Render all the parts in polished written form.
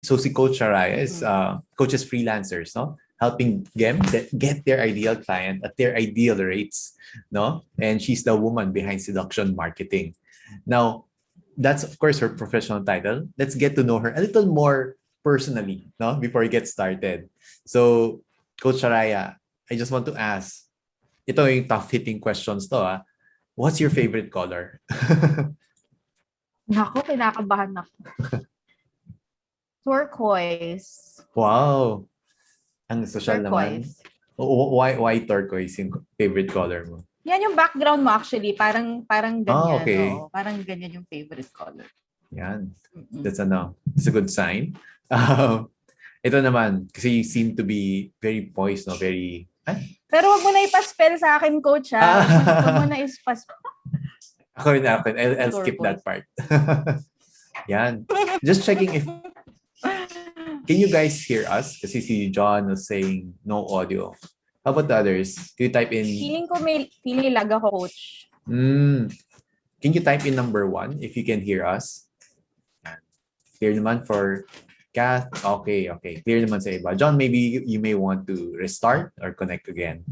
So si Coach Sariah is coaches freelancers, no? Helping them get their ideal client at their ideal rates, no? And she's the woman behind Seduction Marketing. Now, that's of course her professional title. Let's get to know her a little more personally, no? Before we get started. So, Coach Sariah, I just want to ask, ito yung tough-hitting questions to, ah. What's your favorite color? Nako, kinakabahan ako. Turquoise. Wow. Ang social naman. Turquoise. Why turquoise yung favorite color mo? Yan yung background mo actually. Parang ganyan. Okay. Oo, parang ganyan yung favorite color. Yan. That's a good sign. Ito naman, kasi you seem to be very poised, no? Very... Pero wag mo na ipaspell sa akin, coach, ha? Wag mo na ispaspell. Ako rin. I'll skip that part. Yan. Just checking if... Can you guys hear us? Kasi si John was saying no audio. How about the others? Can you type in... Feeling lag ako, coach. Can you type in number 1 if you can hear us? Clear naman for Kath. Okay. Clear naman sa iba. John, maybe you may want to restart or connect again.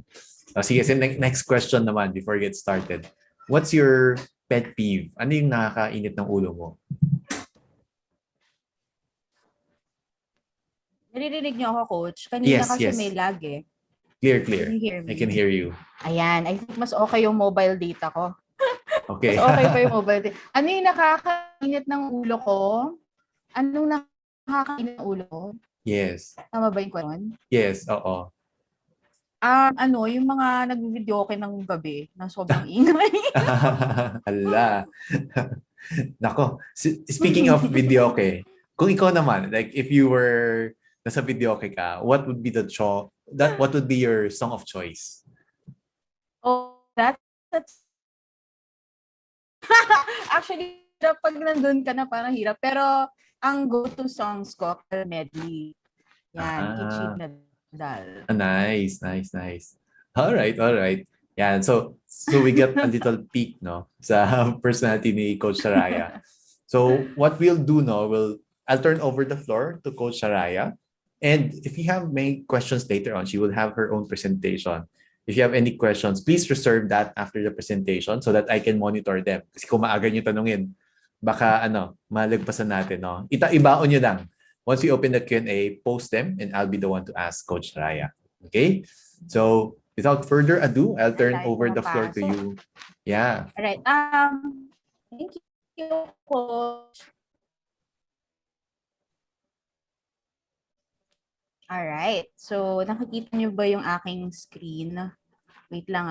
Sige, next question naman before we get started. What's your pet peeve? Ano yung nakakainit ng ulo mo? Naririnig niyo ako, coach? Kanina kasi may lag eh. Clear. Can you hear me? I can hear you. Ayan. I think mas okay yung mobile data ko. Okay. Mas okay pa yung mobile data. Ano yung nakakainit ng ulo ko? Anong nakakainit ng ulo ko? Yes. Tama ba yung kwanon? Yes, oo. Yung mga nag-video ng gabi na sobrang ingay. Hala. Nako. Speaking of video, kung ikaw naman, like if you were nasa video ka, what would be what would be your song of choice? Oh, that's actually, pag nandun ka na parang hirap. Pero ang go-to songs ko, medley. Yan, catchy na dal. Nice. All right. Yan. So we get a little peek, no, sa personality ni Coach Sariah. So what we'll do, no, I'll turn over the floor to Coach Sariah. And if you have many questions later on, she will have her own presentation. If you have any questions, please reserve that after the presentation so that I can monitor them. Kasi kung maaga nyo tanungin, baka malagpasan natin, no? Ibaon nyo lang. Once we open the Q&A, post them and I'll be the one to ask Coach Sariah. Okay? So, without further ado, I'll turn over the floor to you. Yeah. All right. Thank you, Coach. Alright. So, nakikita niyo ba yung aking screen? Wait lang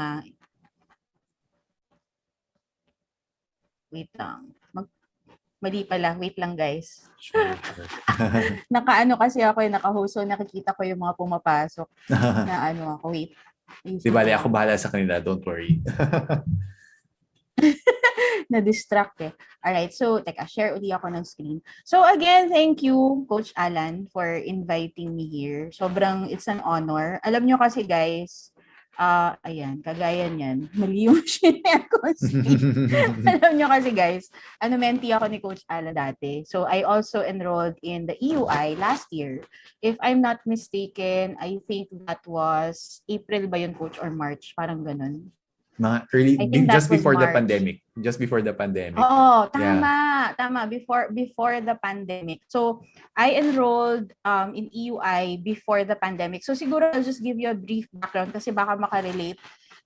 Wait lang. Mali pala. Wait lang, guys. Sure. Nakaano kasi ako naka-host. So, nakikita ko yung mga pumapasok na ako. Wait. Di bali, ako bahala sa kanila. Don't worry. Na-distract eh. Alright, so, share uli ako ng screen. So, again, thank you, Coach Alan, for inviting me here. It's an honor. Alam nyo kasi, guys, ayan, kagaya niyan, mali yung share ko screen. Alam nyo kasi, guys, mentee ako ni Coach Alan dati. So, I also enrolled in the EUI last year. If I'm not mistaken, I think that was April ba yun, Coach, or March? Parang ganun. Mga early, just before the pandemic. Just before the pandemic. Oo, tama. Before the pandemic. So, I enrolled in EUI before the pandemic. So, siguro I'll just give you a brief background kasi baka makarelate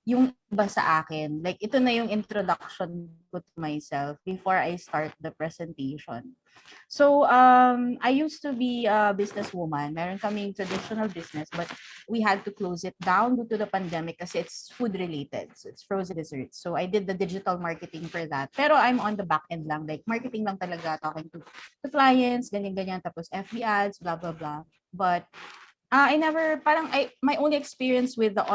yung iba sa akin. Like, ito na yung introduction ko to myself before I start the presentation. So, I used to be a businesswoman. Meron kaming traditional business, but we had to close it down due to the pandemic kasi it's food-related. So, it's frozen desserts. So, I did the digital marketing for that. Pero I'm on the back end lang. Like, marketing lang talaga, talking to clients, ganyan-ganyan, tapos FB ads, blah, blah, blah. But, my only experience with the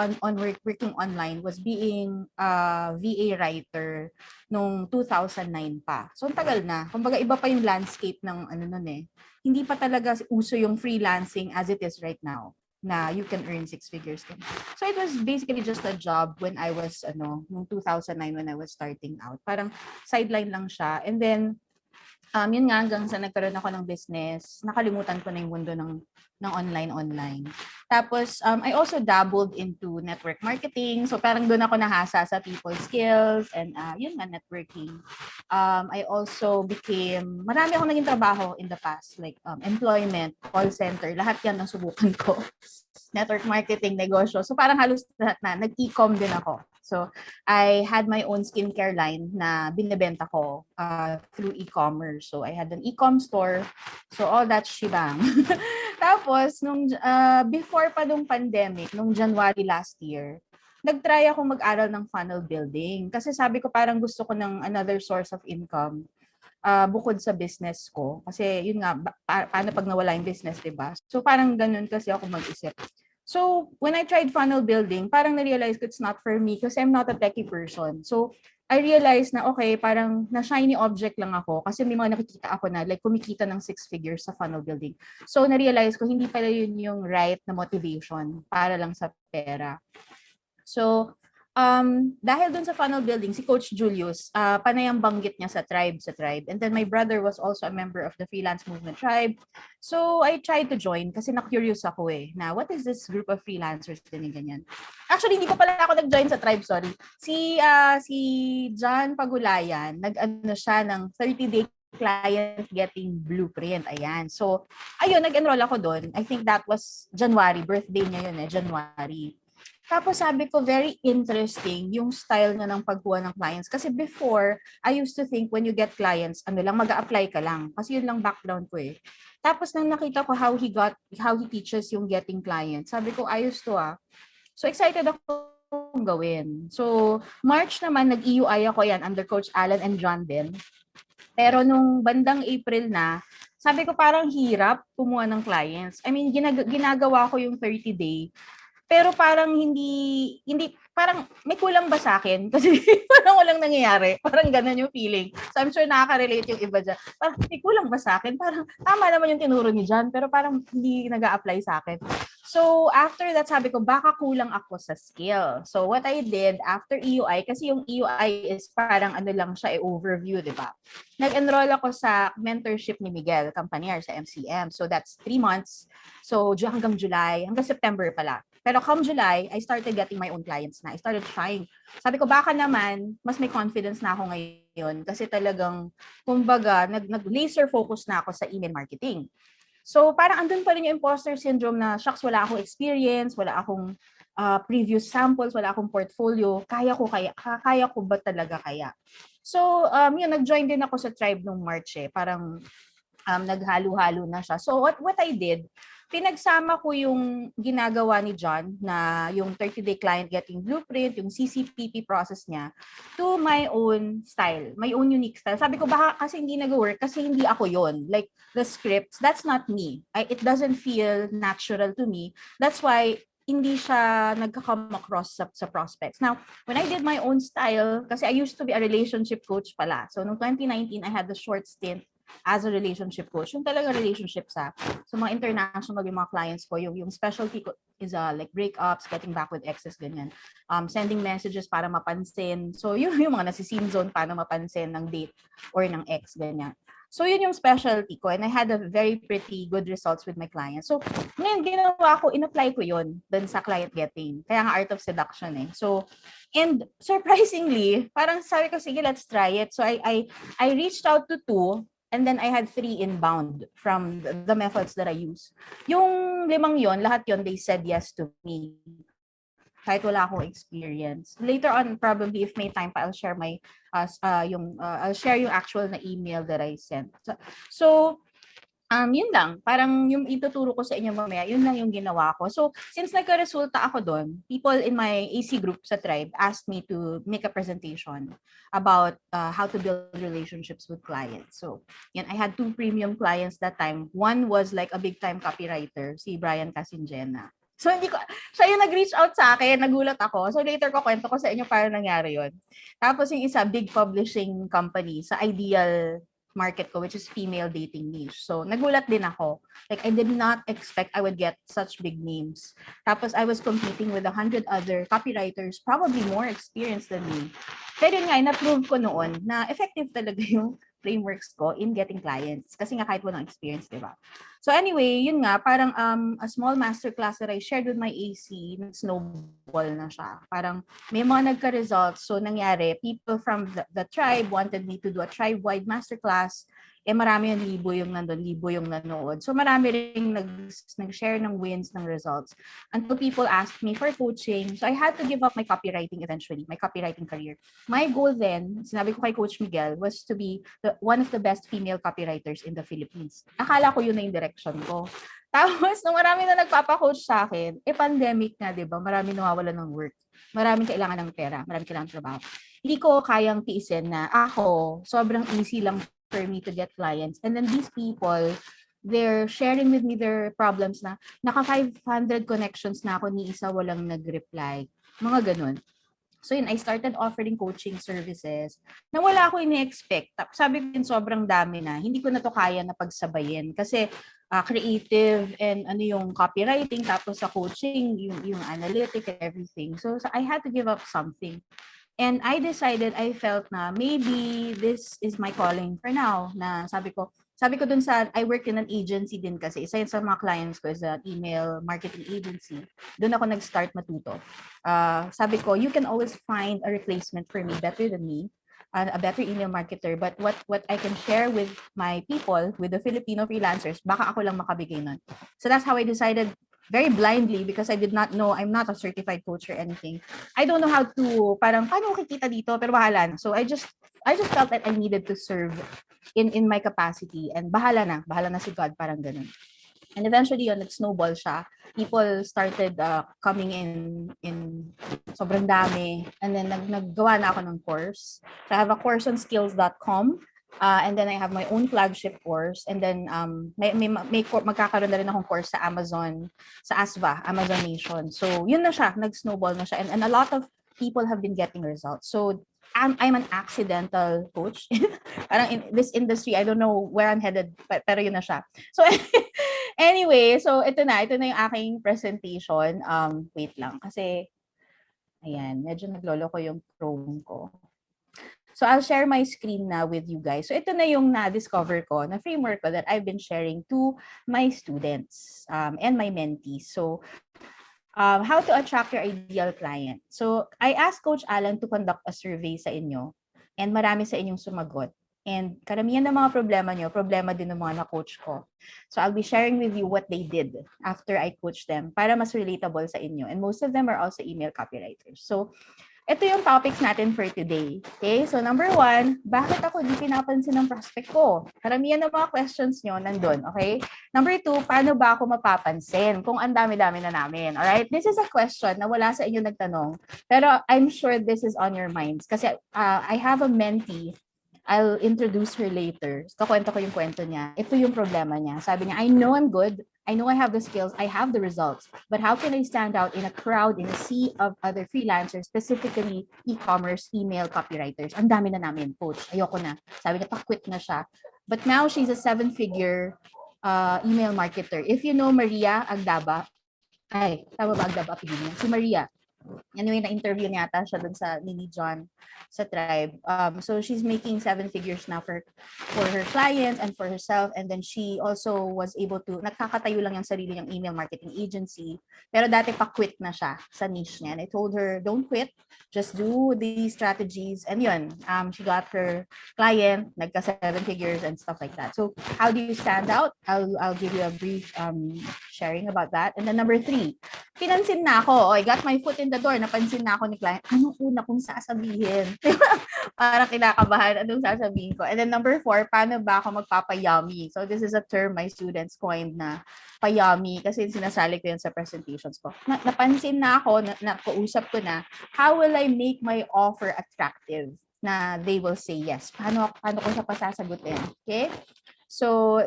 working online was being a VA writer nung 2009 pa. So, ang tagal na. Kumbaga, iba pa yung landscape ng nun eh. Hindi pa talaga uso yung freelancing as it is right now na you can earn 6 figures. So, it was basically just a job when I was, nung 2009 when I was starting out. Parang sideline lang siya. And then, Yun nga, hanggang sa nagkaroon ako ng business, nakalimutan ko na yung mundo ng online. Tapos, I also dabbled into network marketing. So, parang doon ako nahasa sa people skills and yun nga, networking. I also marami akong naging trabaho in the past, like employment, call center, lahat yan nasubukan ko. Network marketing, negosyo. So, parang halos lahat na. Nag-e-com din ako. So, I had my own skincare line na binibenta ko through e-commerce. So, I had an e-com store. So, all that shebang. Tapos, before pa nung pandemic, nung January last year, nag-try ako mag-aral ng funnel building. Kasi sabi ko parang gusto ko ng another source of income bukod sa business ko. Kasi yun nga, paano pag nawala yung business, diba? So, parang ganun kasi ako mag-isip. So, when I tried funnel building, parang na-realize ko it's not for me kasi I'm not a techie person. So, I realized na okay, parang na shiny object lang ako kasi may mga nakikita ako na like kumikita ng 6 figures sa funnel building. So, na-realize ko hindi pala yun yung right na motivation para lang sa pera. So, dahil dun sa funnel building, si Coach Julius, panay ang banggit niya sa tribe. And then my brother was also a member of the freelance movement tribe. So, I tried to join kasi na-curious ako na what is this group of freelancers, ganyan. Actually, hindi ko pala ako nag-join sa tribe, sorry. Si John Pagulayan, nag-ano siya ng 30-day client getting blueprint. Ayan. So, ayun, nag-enroll ako doon. I think that was January. Birthday niya yun January. Tapos sabi ko, very interesting yung style niya ng pagkuha ng clients. Kasi before, I used to think when you get clients, mag-a-apply ka lang. Kasi yun lang background ko Tapos nang nakita ko how he teaches yung getting clients, sabi ko, ayos to So excited ako gawin. So March naman, nag-EUI ako under Coach Alan and John din. Pero nung bandang April na, sabi ko parang hirap kumuha ng clients. I mean, ginagawa ko yung 30-day. Pero parang hindi parang may kulang ba sa akin? Kasi parang walang nangyayari. Parang ganun yung feeling. So I'm sure nakaka-relate yung iba dyan. Parang may kulang ba sa akin? Parang tama naman yung tinuro ni John, pero parang hindi nag-a-apply sa akin. So after that, sabi ko, baka kulang ako sa skill. So what I did after EUI, kasi yung EUI is parang lang siya, overview, di ba? Nag-enroll ako sa mentorship ni Miguel Campanier sa MCM. So that's 3 months. So hanggang July, hanggang September pala. Pero come July, I started getting my own clients na. I started trying. Sabi ko, baka naman, mas may confidence na ako ngayon kasi talagang, kumbaga, nag-laser focus na ako sa email marketing. So, parang andun pa rin yung imposter syndrome na, shucks, wala akong experience, wala akong previous samples, wala akong portfolio. Kaya ko ba talaga kaya? So, nag-join din ako sa tribe nung March Parang naghalo-halo na siya. So, what I did, pinagsama ko yung ginagawa ni John na yung 30-day client getting blueprint, yung CCPP process niya to my own style, my own unique style. Sabi ko baka kasi hindi nag-work kasi hindi ako yon. Like the scripts, that's not me. It doesn't feel natural to me. That's why hindi siya nagka-come across sa prospects. Now, when I did my own style, kasi I used to be a relationship coach pala. So, noong 2019, I had the short stint as a relationship coach. Yung talaga relationship sa mga international yung mga clients ko, yung specialty ko is like breakups, getting back with exes, ganyan. Sending messages para mapansin. So yung mga nasi-scene zone, paano mapansin ng date or ng ex, ganyan. So yun yung specialty ko and I had a very pretty good results with my clients. So ngayon ginawa ko, in-apply ko yun dun sa client getting. Kaya nga Art of Seduction So, and surprisingly, parang sabi ko, sige, let's try it. So I reached out to 2 and then I had 3 inbound from the methods that I use. Yung 5 yon, lahat yon they said yes to me. Kahit wala akong experience. Later on, probably if may time pa, I'll share I'll share yung actual na email that I sent. So yun lang. Parang yung ituturo ko sa inyo mamaya, yun lang yung ginawa ko. So, since nagka-resulta ako doon, people in my AC group sa tribe asked me to make a presentation about how to build relationships with clients. So, yan, I had 2 premium clients that time. One was like a big-time copywriter, si Brian Casingena. So, siya yung nag-reach out sa akin, nagulat ako. So, later ko kwento ko sa inyo paano nangyari yun. Tapos yung isa, big publishing company sa ideal market ko, which is female dating niche. So, nagulat din ako. Like, I did not expect I would get such big names. Tapos, I was competing with 100 other copywriters, probably more experienced than me. Pero yun nga, na-prove ko noon na effective talaga yung frameworks ko in getting clients. Kasi nga kahit walang experience, di ba? So anyway, yun nga, parang a small masterclass that I shared with my AC, snowball na siya. Parang may mga nagka-results. So nangyari, people from the tribe wanted me to do a tribe-wide masterclass. Marami yung libo yung nanood. So marami ring nag-share ng wins, ng results. Until people asked me for coaching. So I had to give up my copywriting eventually, my copywriting career. My goal then, sinabi ko kay Coach Miguel, was to be one of the best female copywriters in the Philippines. Akala ko yun na yung direction ko. Tapos, nung marami na nagpapa-coach sa akin, pandemic nga, di ba? Marami nawawalan ng work. Maraming kailangan ng pera. Maraming kailangan ng trabaho. Hindi ko kayang tiisin na ako, sobrang easy lang for me to get clients. And then these people, they're sharing with me their problems na naka 500 connections na ako, ni isa walang nag-reply. Mga ganun. So yun, I started offering coaching services na wala ako ini-expect. Sabi ko yun, sobrang dami na. Hindi ko na to kaya na pagsabayin. Kasi creative and yung copywriting, tapos sa coaching, yung analytic and everything. So I had to give up something. And I decided, I felt na maybe this is my calling for now. Na sabi ko dun sa, I work in an agency din kasi. Isa yun sa mga clients ko is an email marketing agency. Doon ako nag-start matuto. Sabi ko, you can always find a replacement for me better than me, a better email marketer. But what I can share with my people, with the Filipino freelancers, baka ako lang makabigay nun. So that's how I decided, very blindly, because I did not know, I'm not a certified coach or anything. I don't know how to, parang, paano kikita dito, pero bahala na. So I just felt that I needed to serve in my capacity, and bahala na si God, parang ganun. And eventually, nag-snowball siya. People started coming in sobrang dami. And then, naggawa na ako ng course. So I have a course on skills.com. And then I have my own flagship course. And then may magkakaroon na rin akong course sa Amazon, sa ASVA, Amazon Nation. So yun na siya, nag-snowball na siya. And a lot of people have been getting results. So I'm an accidental coach. Parang in this industry, I don't know where I'm headed, pero yun na siya. So anyway, so ito na yung aking presentation. Wait lang, kasi ayan, medyo naglolo ko yung Chrome ko. So I'll share my screen now with you guys. So ito na yung na-discover ko, na framework ko that I've been sharing to my students and my mentees. So how to attract your ideal client. So I asked Coach Alan to conduct a survey sa inyo, and marami sa inyong sumagot. And karamihan ng mga problema nyo, problema din ng mga na-coach ko. So I'll be sharing with you what they did after I coached them para mas relatable sa inyo. And most of them are also email copywriters. So ito yung topics natin for today. Okay? So number 1, bakit ako di pinapansin ng prospect ko? Karamihan ng mga questions nyo nandun. Okay? Number 2, paano ba ako mapapansin kung ang dami-dami na namin? Alright? This is a question na wala sa inyo nagtanong. Pero I'm sure this is on your minds. Kasi I have a mentee. I'll introduce her later. Kakwento ko yung kwento niya. Ito yung problema niya. Sabi niya, I know I'm good. I know I have the skills. I have the results. But how can I stand out in a crowd, in a sea of other freelancers, specifically e-commerce, email copywriters? Ang dami na namin, coach. Ayoko na. Sabi niya, pa-quit na siya. But now she's a 7-figure email marketer. If you know Maria Agdaba, ay, tama ba Agdaba? Si Maria. Anyway, na-interview niya ata siya dun sa Nini John sa Tribe. So she's making 7 figures now for her clients and for herself. And then she also was able to, nagkakatayo lang yung sarili niyang email marketing agency. Pero dati pa-quit na siya sa niche niya. And I told her, don't quit. Just do these strategies. And yun, she got her client, nagka 7 figures and stuff like that. So how do you stand out? I'll give you a brief sharing about that. And then number 3, Pinansin na ako. I got my foot in the door. Napansin na ako ni client. Anong una kong sasabihin? Parang kinakabahan. Anong sasabihin ko? And then number 4, paano ba ako magpapayummy? So this is a term my students coined na payummy kasi sinasali ko yun sa presentations ko. Napansin na ako, napausap ko na, how will I make my offer attractive na they will say yes? Paano ko siya pasasagutin? Okay? So,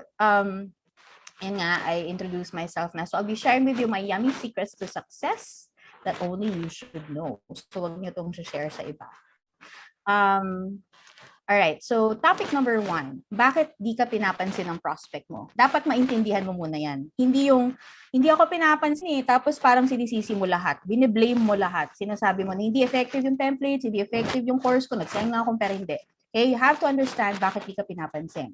and nga, I introduced myself na. So, I'll be sharing with you my yummy secrets to success that only you should know. So, wag niyo itong share sa iba. Alright, so topic number 1. Bakit di ka pinapansin ng prospect mo? Dapat maintindihan mo muna yan. Hindi ako pinapansin tapos parang sinisisi mo lahat. Bine-blame mo lahat. Sinasabi mo na hindi effective yung templates, hindi effective yung course ko, nagsayang na akong pero hindi. Okay, you have to understand bakit di ka pinapansin.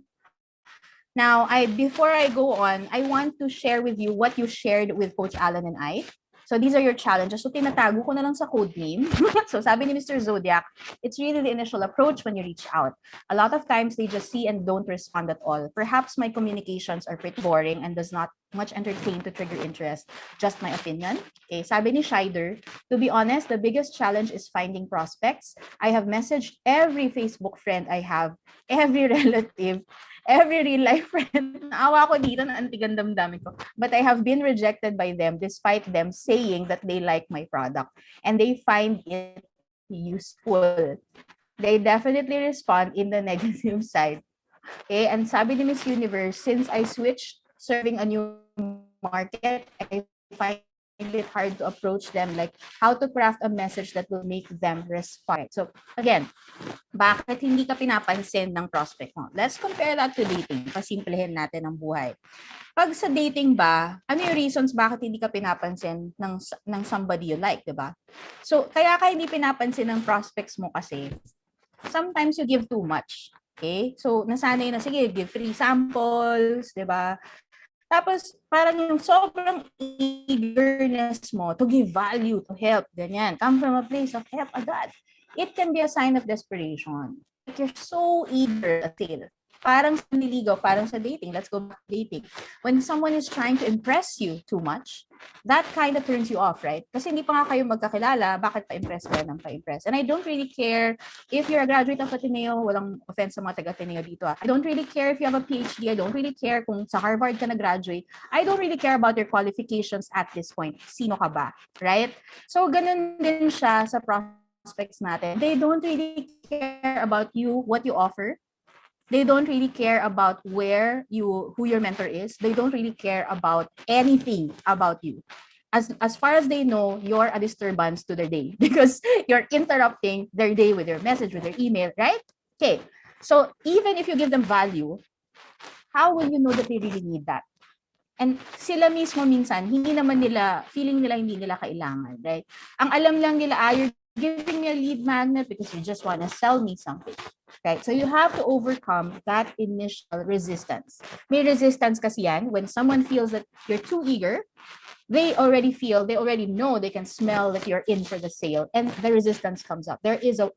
Now, before I go on, I want to share with you what you shared with Coach Alan and I. So these are your challenges. So tinatago ko na lang sa code name. So sabi ni Mr. Zodiac, it's really the initial approach when you reach out. A lot of times they just see and don't respond at all. Perhaps my communications are pretty boring and does not much entertain to trigger interest. Just my opinion. Okay, sabi ni Shider, to be honest, the biggest challenge is finding prospects. I have messaged every Facebook friend I have, every relative, every real life friend. Naawa ko dito na antigang damdamin ko. But I have been rejected by them despite them saying that they like my product and they find it useful. They definitely respond in the negative side. Okay, and sabi ni Miss Universe, since I switched serving a new market, I find it hard to approach them, like how to craft a message that will make them respond. So again, bakit hindi ka pinapansin ng prospect mo? Let's compare that to dating. Pasimplehin natin ang buhay. Pag sa dating ba, ano yung reasons bakit hindi ka pinapansin ng somebody you like, di ba? So, kaya ka hindi pinapansin ng prospects mo kasi sometimes you give too much. Okay? So, nasanay na, sige, give free samples, di ba? Tapos, parang yung sobrang eagerness mo to give value, to help, ganyan. Come from a place of help agad. It can be a sign of desperation. Like you're so eager to sale. Parang sa nililigaw, parang sa dating. Let's go back to dating. When someone is trying to impress you too much, that kind of turns you off, right? Kasi hindi pa nga kayo magkakilala, bakit pa-impress ka ng pa-impress? And I don't really care if you're a graduate of Ateneo, walang offense sa mga taga-Ateneo dito. I don't really care if you have a PhD. I don't really care kung sa Harvard ka na-graduate. I don't really care about your qualifications at this point. Sino ka ba? Right? So, ganun din siya sa prospects natin. They don't really care about you, what you offer. They don't really care about who your mentor is. They don't really care about anything about you. As far as they know, you're a disturbance to their day because you're interrupting their day with your message, with your email, right? Okay. So even if you give them value, how will you know that they really need that? And sila mismo minsan, feeling nila hindi nila kailangan, right? Ang alam lang nila, you're giving me a lead magnet because you just want to sell me something. Right? So you have to overcome that initial resistance. May resistance kasi yan when someone feels that you're too eager. They already know, they can smell that you're in for the sale, and the resistance comes up. There is an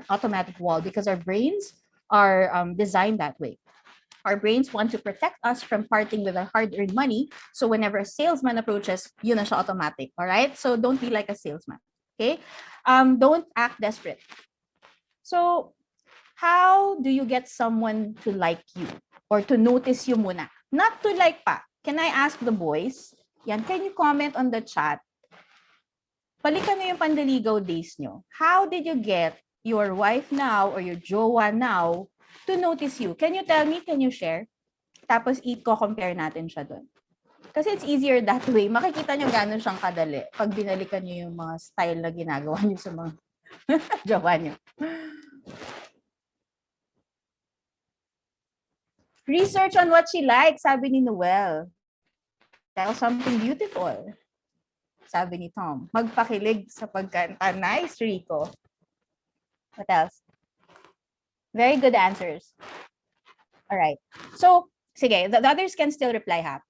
automatic wall because our brains are designed that way. Our brains want to protect us from parting with our hard-earned money. So whenever a salesman approaches, yun na siya automatic. All right? So don't be like a salesman. Okay? Don't act desperate. So how do you get someone to like you or to notice you muna? Not to like pa. Can I ask the boys? Yan, can you comment on the chat? Balikan nyo yung pandaligaw days nyo. How did you get your wife now or your jowa now to notice you? Can you tell me? Can you share? Tapos i-compare natin siya doon. Kasi it's easier that way. Makikita nyo gano'n siyang kadali pag binalikan nyo yung mga style na ginagawa nyo sa mga jowa nyo. Research on what she likes, sabi ni Noel. Tell something beautiful, sabi ni Tom. Magpakilig sa pagkanta. Nice, Rico. What else? Very good answers. All right. So, sige, the others can still reply, ha?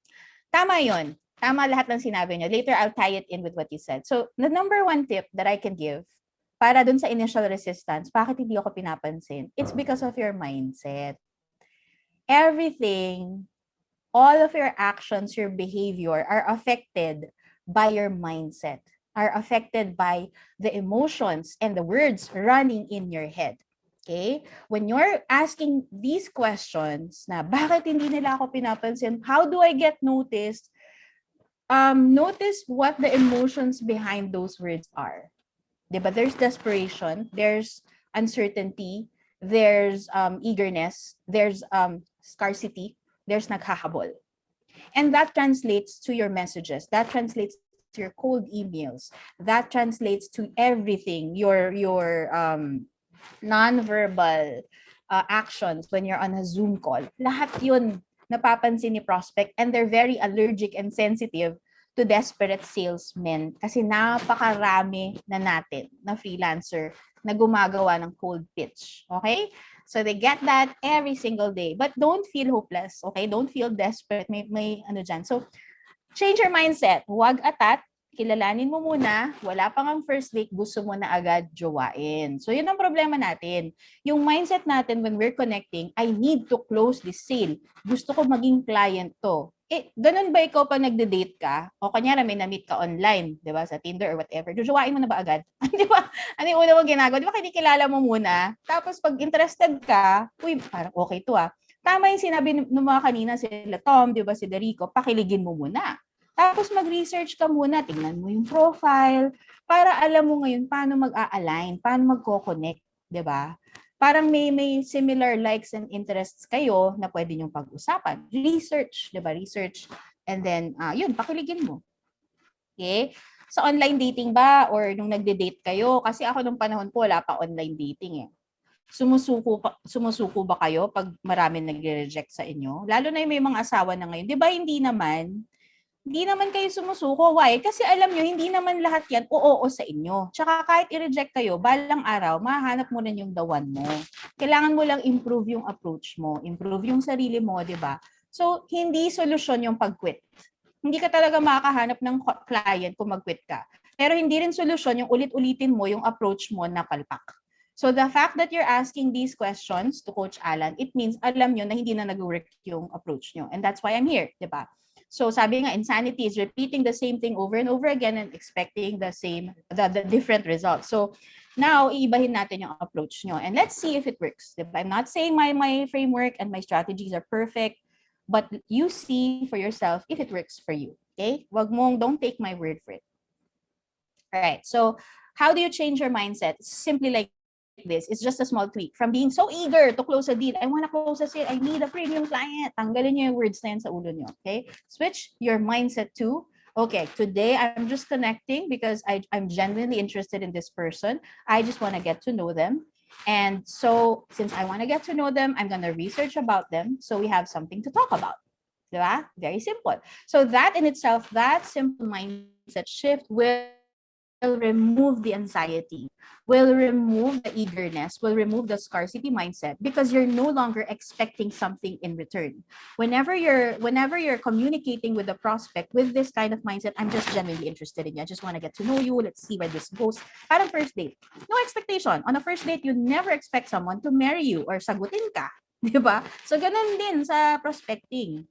Tama yun. Tama lahat ng sinabi nyo. Later, I'll tie it in with what you said. So, the number one tip that I can give para dun sa initial resistance, bakit hindi ako pinapansin? It's because of your mindset. Everything, all of your actions, your behavior are affected by your mindset, are affected by the emotions and the words running in your head. Okay? When you're asking these questions na bakit hindi nila ako pinapansin, how do I get noticed? Notice what the emotions behind those words are. Diba? There's desperation, there's uncertainty, there's eagerness, there's scarcity, there's naghahabol. And that translates to your messages. That translates to your cold emails. That translates to everything, your non-verbal actions when you're on a Zoom call. Lahat yun napapansin ni prospect, and they're very allergic and sensitive to desperate salesmen kasi napakarami na natin na freelancer na gumagawa ng cold pitch. Okay? So they get that every single day. But don't feel hopeless, okay? Don't feel desperate. May ano dyan. So change your mindset. Huwag atat. Kilalanin mo muna. Wala pang ang first date, gusto mo na agad jowain. So yun ang problema natin. Yung mindset natin when we're connecting, I need to close this sale. Gusto ko maging client to. Ganun ba ikaw pag nagde-date ka? O kanyara may na-meet ka online, di ba? Sa Tinder or whatever. Jojowain mo na ba agad? Di ba? Ano yung una mong ginagawa? Di ba kinikilala mo muna? Tapos pag interested ka, uy, parang okay to ah. Tama yung sinabi ng mga kanina, sila Tom, di ba, si Derico, pakiligin mo muna. Tapos mag-research ka muna, tingnan mo yung profile, para alam mo ngayon paano mag-a-align, paano magko-connect, di ba? Parang may similar likes and interests kayo na pwede niyong pag-usapan. Research, di ba? Research. And then, yun, pakiligin mo. Okay? Sa online dating ba or nung nagde-date kayo? Kasi ako nung panahon ko, wala pa online dating eh. Sumusuko ba kayo pag marami nagre-reject sa inyo? Lalo na yung may mga asawa na ngayon. Di ba hindi naman kayo sumusuko. Why? Kasi alam nyo, hindi naman lahat yan oo sa inyo. Tsaka kahit i-reject kayo, balang araw, mahanap mo rin yung the one mo. Kailangan mo lang improve yung approach mo, improve yung sarili mo, di ba? So, hindi solusyon yung pag-quit. Hindi ka talaga makakahanap ng client kung mag-quit ka. Pero hindi rin solusyon yung ulit-ulitin mo yung approach mo na palpak. So the fact that you're asking these questions to Coach Alan, it means alam nyo na hindi na nag-work yung approach nyo. And that's why I'm here, di ba? So sabi nga, insanity is repeating the same thing over and over again and expecting the different results. So now, iibahin natin yung approach nyo. And let's see if it works. Diba? I'm not saying my framework and my strategies are perfect, but you see for yourself if it works for you. Okay? Don't take my word for it. All right. So how do you change your mindset? It's simply like this. It's just a small tweak. From being so eager to close a deal, I want to close a sale, I need a premium client. Tanggalin nyo yung words na yan sa ulo nyo. Okay? Switch your mindset to, okay, today I'm just connecting because I'm genuinely interested in this person. I just want to get to know them. And so, since I want to get to know them, I'm going to research about them so we have something to talk about. Diba? Very simple. So that in itself, that simple mindset shift will remove the anxiety, will remove the eagerness, will remove the scarcity mindset because you're no longer expecting something in return. Whenever you're communicating with the prospect with this kind of mindset, I'm just genuinely interested in you. I just want to get to know you. Let's see where this goes. Parang first date. No expectation. On a first date, you never expect someone to marry you or sagutin ka. Diba? So ganun din sa prospecting.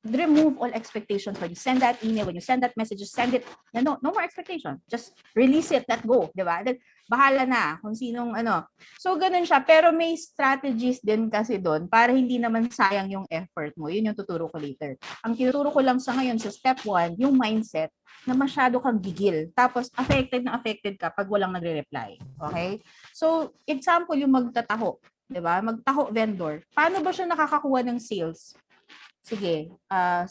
Remove all expectations when you send that email, when you send that message, just send it. No more expectation. Just release it, let go, di ba? Bahala na kung sinong ano. So, ganun siya. Pero may strategies din kasi doon para hindi naman sayang yung effort mo. Yun yung tuturo ko later. Ang tinuturo ko lang sa ngayon sa step 1, yung mindset na masyado kang gigil. Tapos, affected ka pag walang nagre-reply. Okay? So, example, yung magtataho. Di ba? Magtaho vendor. Paano ba siya nakakakuha ng sales? Sige,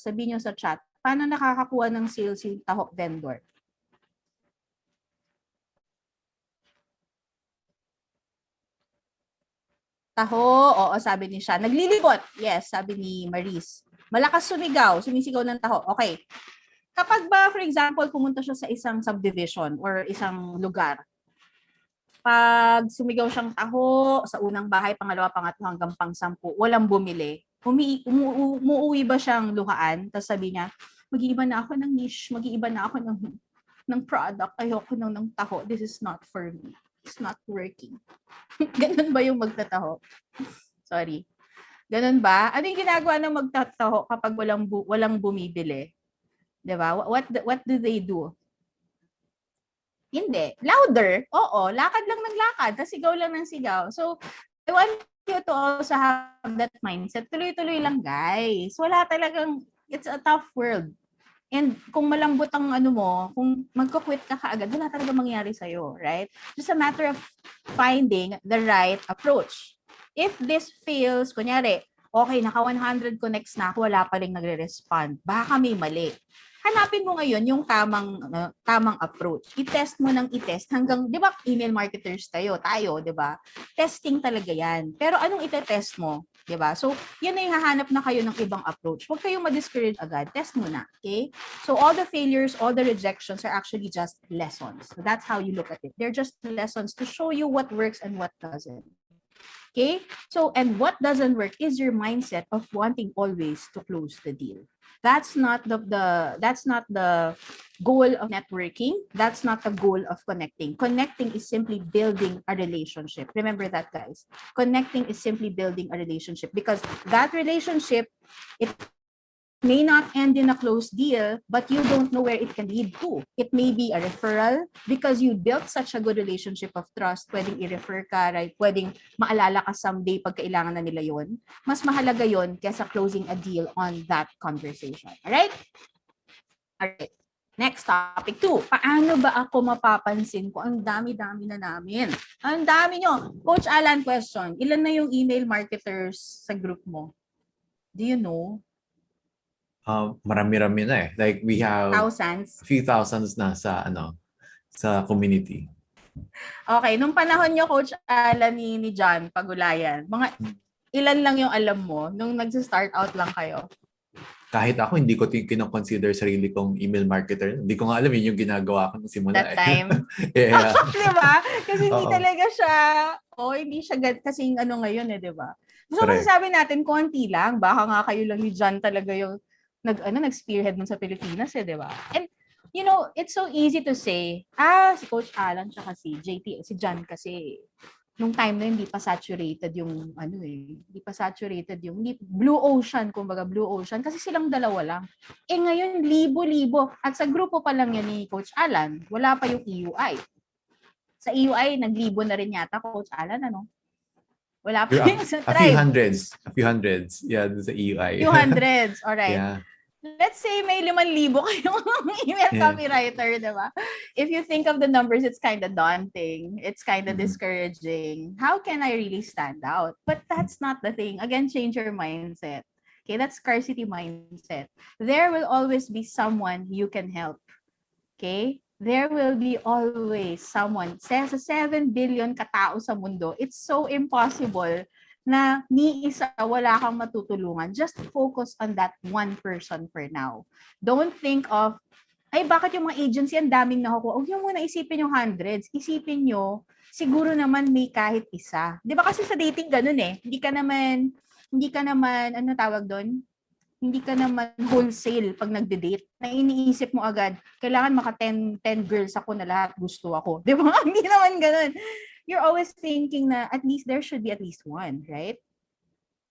sabihin nyo sa chat, paano nakakakuha ng sales yung taho vendor? Taho, oo, sabi ni siya. Naglilibot, yes, sabi ni Maris. Malakas sumisigaw ng taho. Okay. Kapag ba, for example, pumunta siya sa isang subdivision or isang lugar, pag sumigaw siyang taho sa unang bahay, pangalawa, pangatlo, hanggang pang-10, walang bumili, umuwi ba siyang luhaan? Tapos sabi niya, mag-iiba na ako ng niche, mag-iiba na ako ng product, ayoko ng taho, this is not for me, it's not working. Ganun ba yung magtataho? Sorry. Ganun ba? Ano yung ginagawa ng magtataho kapag walang bumibili? Diba? What do they do? Hindi. Louder. Oo. Lakad lang ng lakad. Tapos sigaw lang ng sigaw. So, I want you to also have that mindset. Tuloy-tuloy lang, guys. Wala talagang, it's a tough world. And kung malambot ang ano mo, kung magko-quit ka kaagad, wala talaga mangyari sa'yo, right? Just a matter of finding the right approach. If this fails, kunyari, okay, naka 100 connects na ako, wala pa rin nagre-respond. Baka may mali. Hanapin mo ngayon yung tamang approach. I-test mo ng i-test hanggang, di ba, email marketers tayo, di ba? Testing talaga yan. Pero anong ite-test mo? Di ba? So, yan na yung hahanap na kayo ng ibang approach. Huwag kayong ma-discourage agad. Test mo na. Okay? So, all the failures, all the rejections are actually just lessons. So, that's how you look at it. They're just lessons to show you what works and what doesn't. Okay? So, and what doesn't work is your mindset of wanting always to close the deal. That's not the goal of networking. That's not the goal of connecting. Connecting is simply building a relationship. Remember that, guys. Connecting is simply building a relationship because that relationship, it may not end in a closed deal, but you don't know where it can lead to. It may be a referral because you built such a good relationship of trust. Pwedeng i-refer ka, right? Pwedeng maalala ka someday pag kailangan na nila yon. Mas mahalaga yon kaysa closing a deal on that conversation. Alright? Alright. Next topic 2. Paano ba ako mapapansin ko? Ang dami-dami na namin. Ang dami nyo. Coach Alan, question. Ilan na yung email marketers sa group mo? Do you know? Marami-rami na eh. Like we have Thousands. a few thousands na sa sa community. Okay, nung panahon nyo, Coach Alan ni John Pagulayan, mga ilan lang yung alam mo nung nagsa-start out lang kayo? Kahit ako, hindi ko kinoconsider sarili kong email marketer. Hindi ko nga alam yun yung ginagawa ko nung simula. That time? Yeah. Diba? Kasi hindi Oo. talaga siya, hindi siya kasing ano ngayon di ba? So, Correct. masasabi natin, konti lang. Baka nga kayo lang ni John talaga yung nag-spearhead nun sa Pilipinas di ba? And, you know, it's so easy to say, si Coach Alan tsaka si JT, si John kasi, nung time na hindi pa saturated yung hindi pa saturated yung blue ocean, kumbaga blue ocean kasi silang dalawa lang. Ngayon libo-libo at sa grupo pa lang yan ni Coach Alan, wala pa yung EUI. Sa EUI naglibo na rin yata Coach Alan Wala pa yung sa tribe. A few hundreds. Yeah, sa EUI. Few hundreds, all right. Yeah. Let's say may 5,000 kayong email copywriter, diba? If you think of the numbers, it's kind of daunting. It's kind of discouraging. How can I really stand out? But that's not the thing. Again, change your mindset. Okay, that's scarcity mindset. There will always be someone you can help. Okay? There will be always someone. Sa 7 billion katao sa mundo, it's so impossible na ni isa wala kang matutulungan. Just focus on that one person for now. Don't think of, bakit yung mga agency ang daming nakukuha? Huwag nyo muna isipin yung hundreds. Isipin nyo, siguro naman may kahit isa. Di ba kasi sa dating ganun Hindi ka naman, ano tawag doon? Hindi ka naman wholesale pag nagde-date. Na iniisip mo agad, kailangan maka 10 girls ako na lahat gusto ako. Di ba? Hindi naman ganun. You're always thinking na at least there should be at least one, right?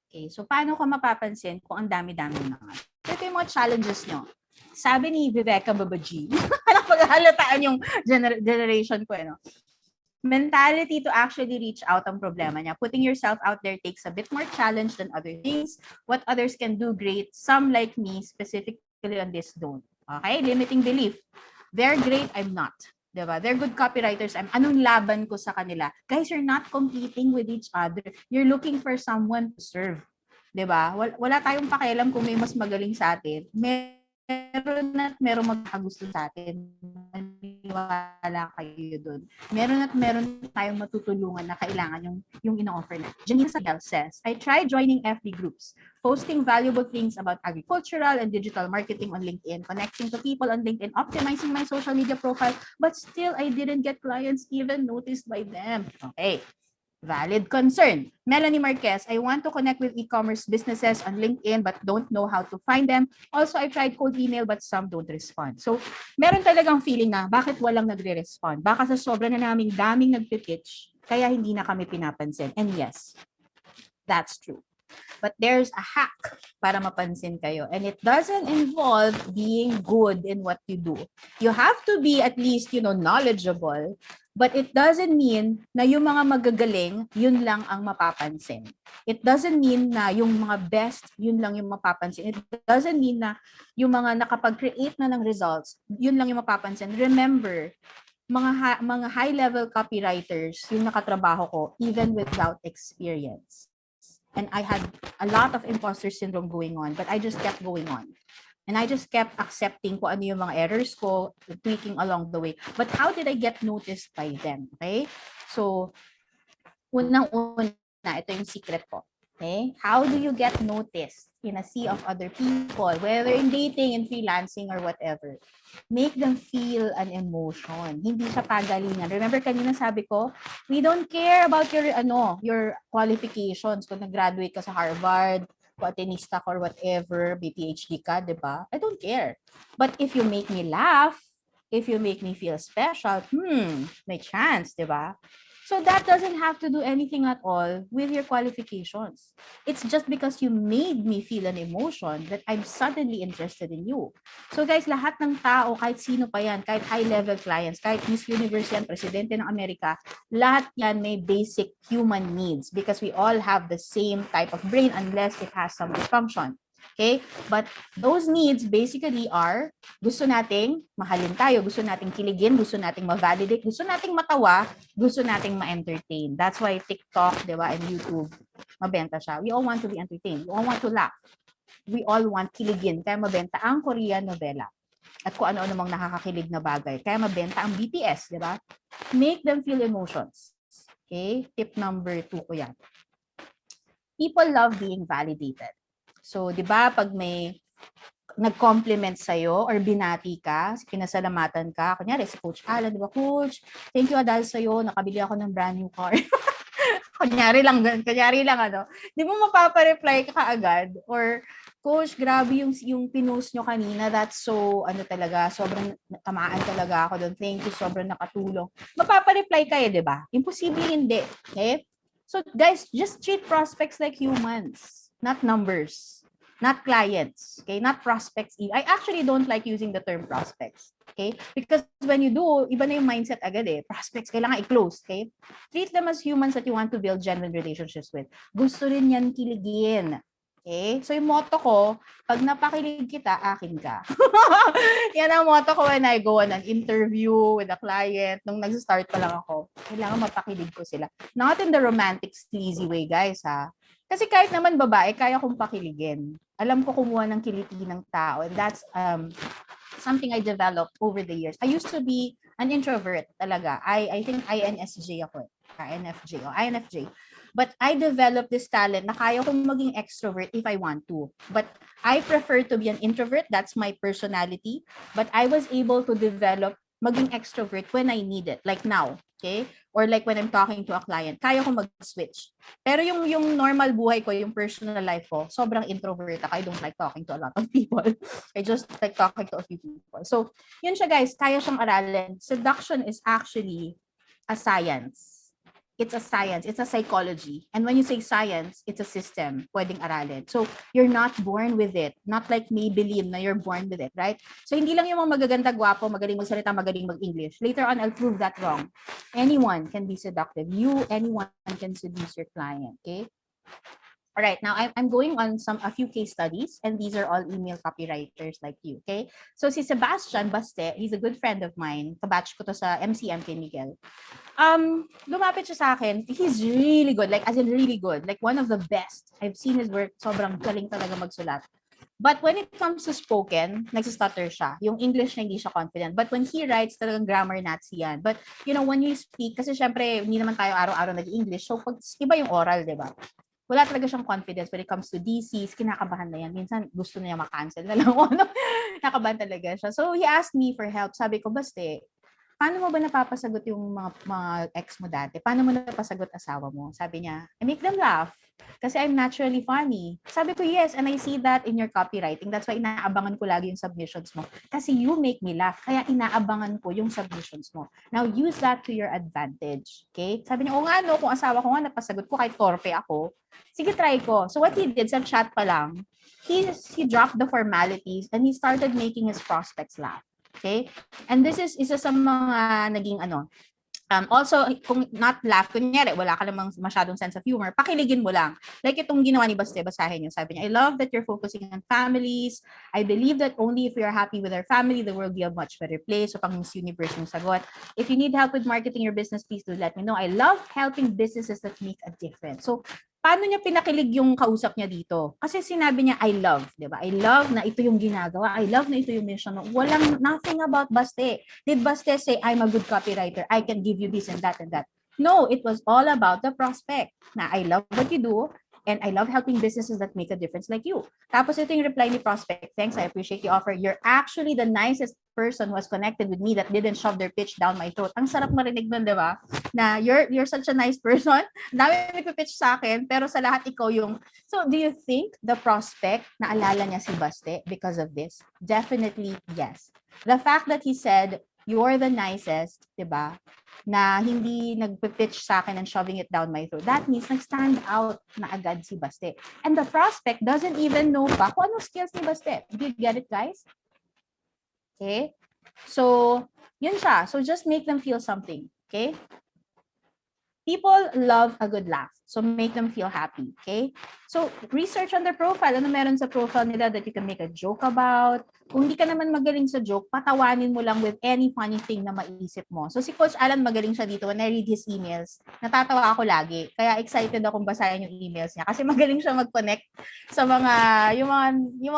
Okay, so paano ka mapapansin kung ang dami-dami na nga? Ito yung mga challenges nyo. Sabi ni Viveka Babaji, napaghahalataan yung generation ko, mentality to actually reach out ang problema niya. Putting yourself out there takes a bit more challenge than other things. What others can do great, some like me, specifically on this don't. Okay? Limiting belief. They're great, I'm not. Diba? They're good copywriters. Anong laban ko sa kanila? Guys, you're not competing with each other. You're looking for someone to serve. Diba? Wala tayong pakialam kung may mas magaling sa atin. Meron magkagusto sa atin. Maniwala kayo dun. Meron tayong matutulungan na kailangan yung ino-offer na. Janine Sadel says, I tried joining FB groups, posting valuable things about agricultural and digital marketing on LinkedIn, connecting to people on LinkedIn, optimizing my social media profile, but still I didn't get clients even noticed by them. Okay. Valid concern. Melanie Marquez, I want to connect with e-commerce businesses on LinkedIn but don't know how to find them. Also, I tried cold email but some don't respond. So, meron talagang feeling na bakit walang nagre-respond? Baka sa sobra na naming daming nagpipitch, kaya hindi na kami pinapansin. And yes, that's true. But there's a hack para mapansin kayo. And it doesn't involve being good in what you do. You have to be at least, knowledgeable. But it doesn't mean na yung mga magagaling, yun lang ang mapapansin. It doesn't mean na yung mga best, yun lang yung mapapansin. It doesn't mean na yung mga nakapag-create na ng results, yun lang yung mapapansin. Remember, mga high-level copywriters, yung nakatrabaho ko, even without experience. And I had a lot of imposter syndrome going on, but I just kept going on. And I just kept accepting kung ano yung mga errors ko, tweaking along the way. But how did I get noticed by them? Okay? So, unang-una, ito yung secret ko. Okay? How do you get noticed in a sea of other people, whether in dating, in freelancing, or whatever? Make them feel an emotion. Hindi siya pagalingan. Remember kanina sabi ko, we don't care about your qualifications. Kung nag-graduate ka sa Harvard, botanista ka or whatever, PhD ka, di ba? I don't care. But if you make me laugh, if you make me feel special, may chance, di ba? So that doesn't have to do anything at all with your qualifications. It's just because you made me feel an emotion that I'm suddenly interested in you. So guys, lahat ng tao, kahit sino pa yan, kahit high-level clients, kahit Miss Universe yan, Presidente ng Amerika, lahat yan may basic human needs because we all have the same type of brain unless it has some dysfunction. Okay? But those needs basically are, gusto nating mahalin tayo, gusto nating kiligin, gusto nating ma-validate, gusto nating matawa, gusto nating ma-entertain. That's why TikTok, di ba, and YouTube, mabenta siya. We all want to be entertained. We all want to laugh. We all want kiligin. Kaya mabenta ang Korean novela. At kung ano-ano mang nakakakilig na bagay. Kaya mabenta ang BTS, di ba? Make them feel emotions. Okay? Tip number 2 ko yan. People love being validated. So, di ba, pag may nag-compliment sa'yo or binati ka, pinasalamatan ka, kunyari si Coach Alan, di ba, Coach, thank you dahil sa'yo, nakabili ako ng brand new car. kunyari lang, di mo mapapa-reply ka kaagad, or, Coach, grabe yung pinost nyo kanina, that's so, talaga, sobrang tamaan talaga ako doon, thank you, sobrang nakatulong. Mapapa-reply kayo, di ba? Imposible hindi, okay? So, guys, just treat prospects like humans, not numbers. Not clients, okay? Not prospects. I actually don't like using the term prospects, okay? Because when you do, iba na yung mindset agad eh. Prospects, kailangan i-close, okay? Treat them as humans that you want to build genuine relationships with. Gusto rin yan kiligin. Okay? So yung motto ko, pag napakilig kita, akin ka. Yan ang motto ko when I go on an interview with a client. Nung nag-start pa lang ako, kailangan mapakilig ko sila. Not in the romantic, sleazy way, guys, ha? Kasi kahit naman babae, kaya kong pakiligin. Alam ko kumuha ng kiliti ng tao. And that's something I developed over the years. I used to be an introvert talaga. I think INSJ ako. INFJ. But I developed this talent na kaya kong maging extrovert if I want to. But I prefer to be an introvert. That's my personality. But I was able to develop maging extrovert when I need it. Like now. Okay? Or like when I'm talking to a client, kaya ko mag-switch. Pero yung normal buhay ko, yung personal life ko, sobrang introvert ako. I don't like talking to a lot of people. I just like talking to a few people. So, yun siya guys, kaya siyang aralin. Seduction is actually a science. It's a science. It's a psychology. And when you say science, it's a system. Pwedeng aralin. So, you're not born with it. Not like Maybelline na you're born with it, right? So, hindi lang yung mga magaganda, gwapo, magaling magsalita, magaling mag-English. Later on, I'll prove that wrong. Anyone can be seductive. Anyone can seduce your client, okay? All right, now I'm going on a few case studies, and these are all email copywriters like you, okay? So si Sebastian Baste, he's a good friend of mine. Kabatch ko to sa MCM kay Miguel. Lumapit siya sa akin. He's really good, like as in really good, like one of the best. I've seen his work, sobrang galing talaga magsulat. But when it comes to spoken, nagsistutter siya. Yung English na hindi siya confident. But when he writes, talagang grammar Nazi yan. But, you know, when you speak, kasi syempre, hindi naman tayo araw-araw nag-English. So, iba yung oral, di ba? Wala talaga siyang confidence when it comes to DCs. Kinakabahan na yan. Minsan, gusto na niya makancel na lang. Nakabahan talaga siya. So, he asked me for help. Sabi ko, Baste, paano mo ba napapasagot yung mga ex mo dati? Paano mo napasagot asawa mo? Sabi niya, I make them laugh. Kasi I'm naturally funny. Sabi ko, yes, and I see that in your copywriting. That's why inaabangan ko lagi yung submissions mo. Kasi you make me laugh. Kaya inaabangan ko yung submissions mo. Now, use that to your advantage. Okay? Sabi niya, nga, no, kung asawa ko nga napasagot ko, kahit torpe ako, sige, try ko. So what he did, sa chat pa lang, he dropped the formalities and he started making his prospects laugh. Okay? And this is isa sa mga naging also, kung not laugh, kunyari, wala ka namang masyadong sense of humor, pakiligin mo lang. Like itong ginawa ni Baste, basahin niyo. Sabi niya, I love that you're focusing on families. I believe that only if we are happy with our family, the world will be a much better place. So pang Miss Universe yung sagot. If you need help with marketing your business, please do let me know. I love helping businesses that make a difference. So, paano niya pinakilig yung kausap niya dito? Kasi sinabi niya, I love, di ba? I love na ito yung ginagawa. I love na ito yung mission. Walang nothing about Baste. Did Baste say, I'm a good copywriter. I can give you this and that and that. No, it was all about the prospect. Na I love what you do And I love helping businesses that make a difference like you. Tapos ito yung reply ni prospect. Thanks, I appreciate the offer. You're actually the nicest person who has connected with me that didn't shove their pitch down my throat. Ang sarap marinig nun, di ba? Na you're such a nice person. Dami nagpipitch sa akin, pero sa lahat ikaw yung... So, do you think the prospect, naalala niya si Baste because of this? Definitely, yes. The fact that he said, you're the nicest, di ba? Na hindi nagpipitch sa akin and shoving it down my throat. That means nag-stand out na agad si Baste. And the prospect doesn't even know pa kung anong skills ni Baste. Do you get it, guys? Okay? So, yun siya. So, just make them feel something. Okay? People love a good laugh. So, make them feel happy. Okay? So, research on their profile. Ano meron sa profile nila that you can make a joke about? Kung hindi ka naman magaling sa joke, patawanin mo lang with any funny thing na maisip mo. So, si Coach Alan magaling siya dito. When I read his emails, natatawa ako lagi. Kaya excited akong basahin yung emails niya. Kasi magaling siya mag-connect sa mga, yung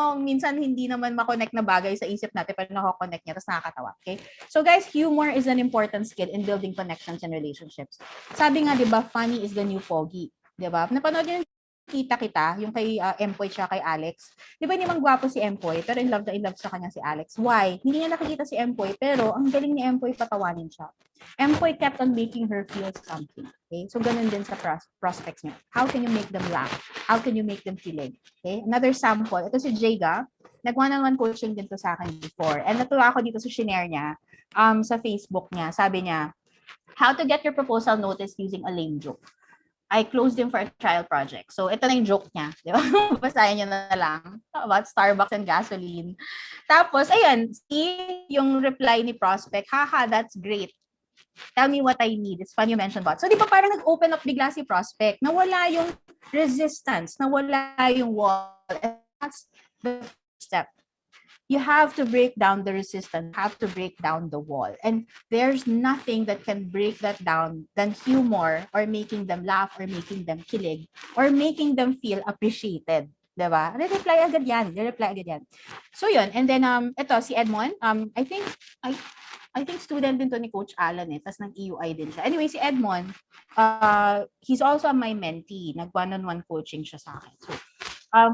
mga minsan hindi naman ma-connect na bagay sa isip natin, pero nako-connect niya, tapos nakakatawa. Okay? So, guys, humor is an important skill in building connections and relationships. Sabi nga, di ba, funny is the new pogi. Di ba? Napanood yun kita, yung kay Empoy siya kay Alex. Di ba hindi man gwapo si Empoy, pero in love sa kanya si Alex. Why? Hindi niya nakikita si Empoy, pero ang galing ni Empoy patawanin siya. Empoy kept on making her feel something. Okay? So, ganun din sa prospects niya. How can you make them laugh? How can you make them kilig? Okay? Another sample. Ito si Jega. Nag-one-on-one coaching din to sa akin before. And natuwa ako dito sa shinare niya sa Facebook niya. Sabi niya, how to get your proposal noticed using a lame joke. I closed him for a trial project. So, ito na yung joke niya. Di ba? Basahin niyo na lang. About Starbucks and gasoline. Tapos, ayan, see yung reply ni prospect. Haha, that's great. Tell me what I need. It's fun you mentioned about. So, di ba parang nag-open up bigla si prospect. Nawala yung resistance. Nawala yung wall. And that's the first step. You have to break down the resistance, have to break down the wall. And there's nothing that can break that down than humor or making them laugh or making them kilig or making them feel appreciated. Diba? Re-reply agad yan. So yun. And then, ito, si Edmond, I think student din to ni Coach Alan tapos nag-EUI din siya. Anyway, si Edmond, he's also my mentee. Nag-one-on-one coaching siya sa akin. So,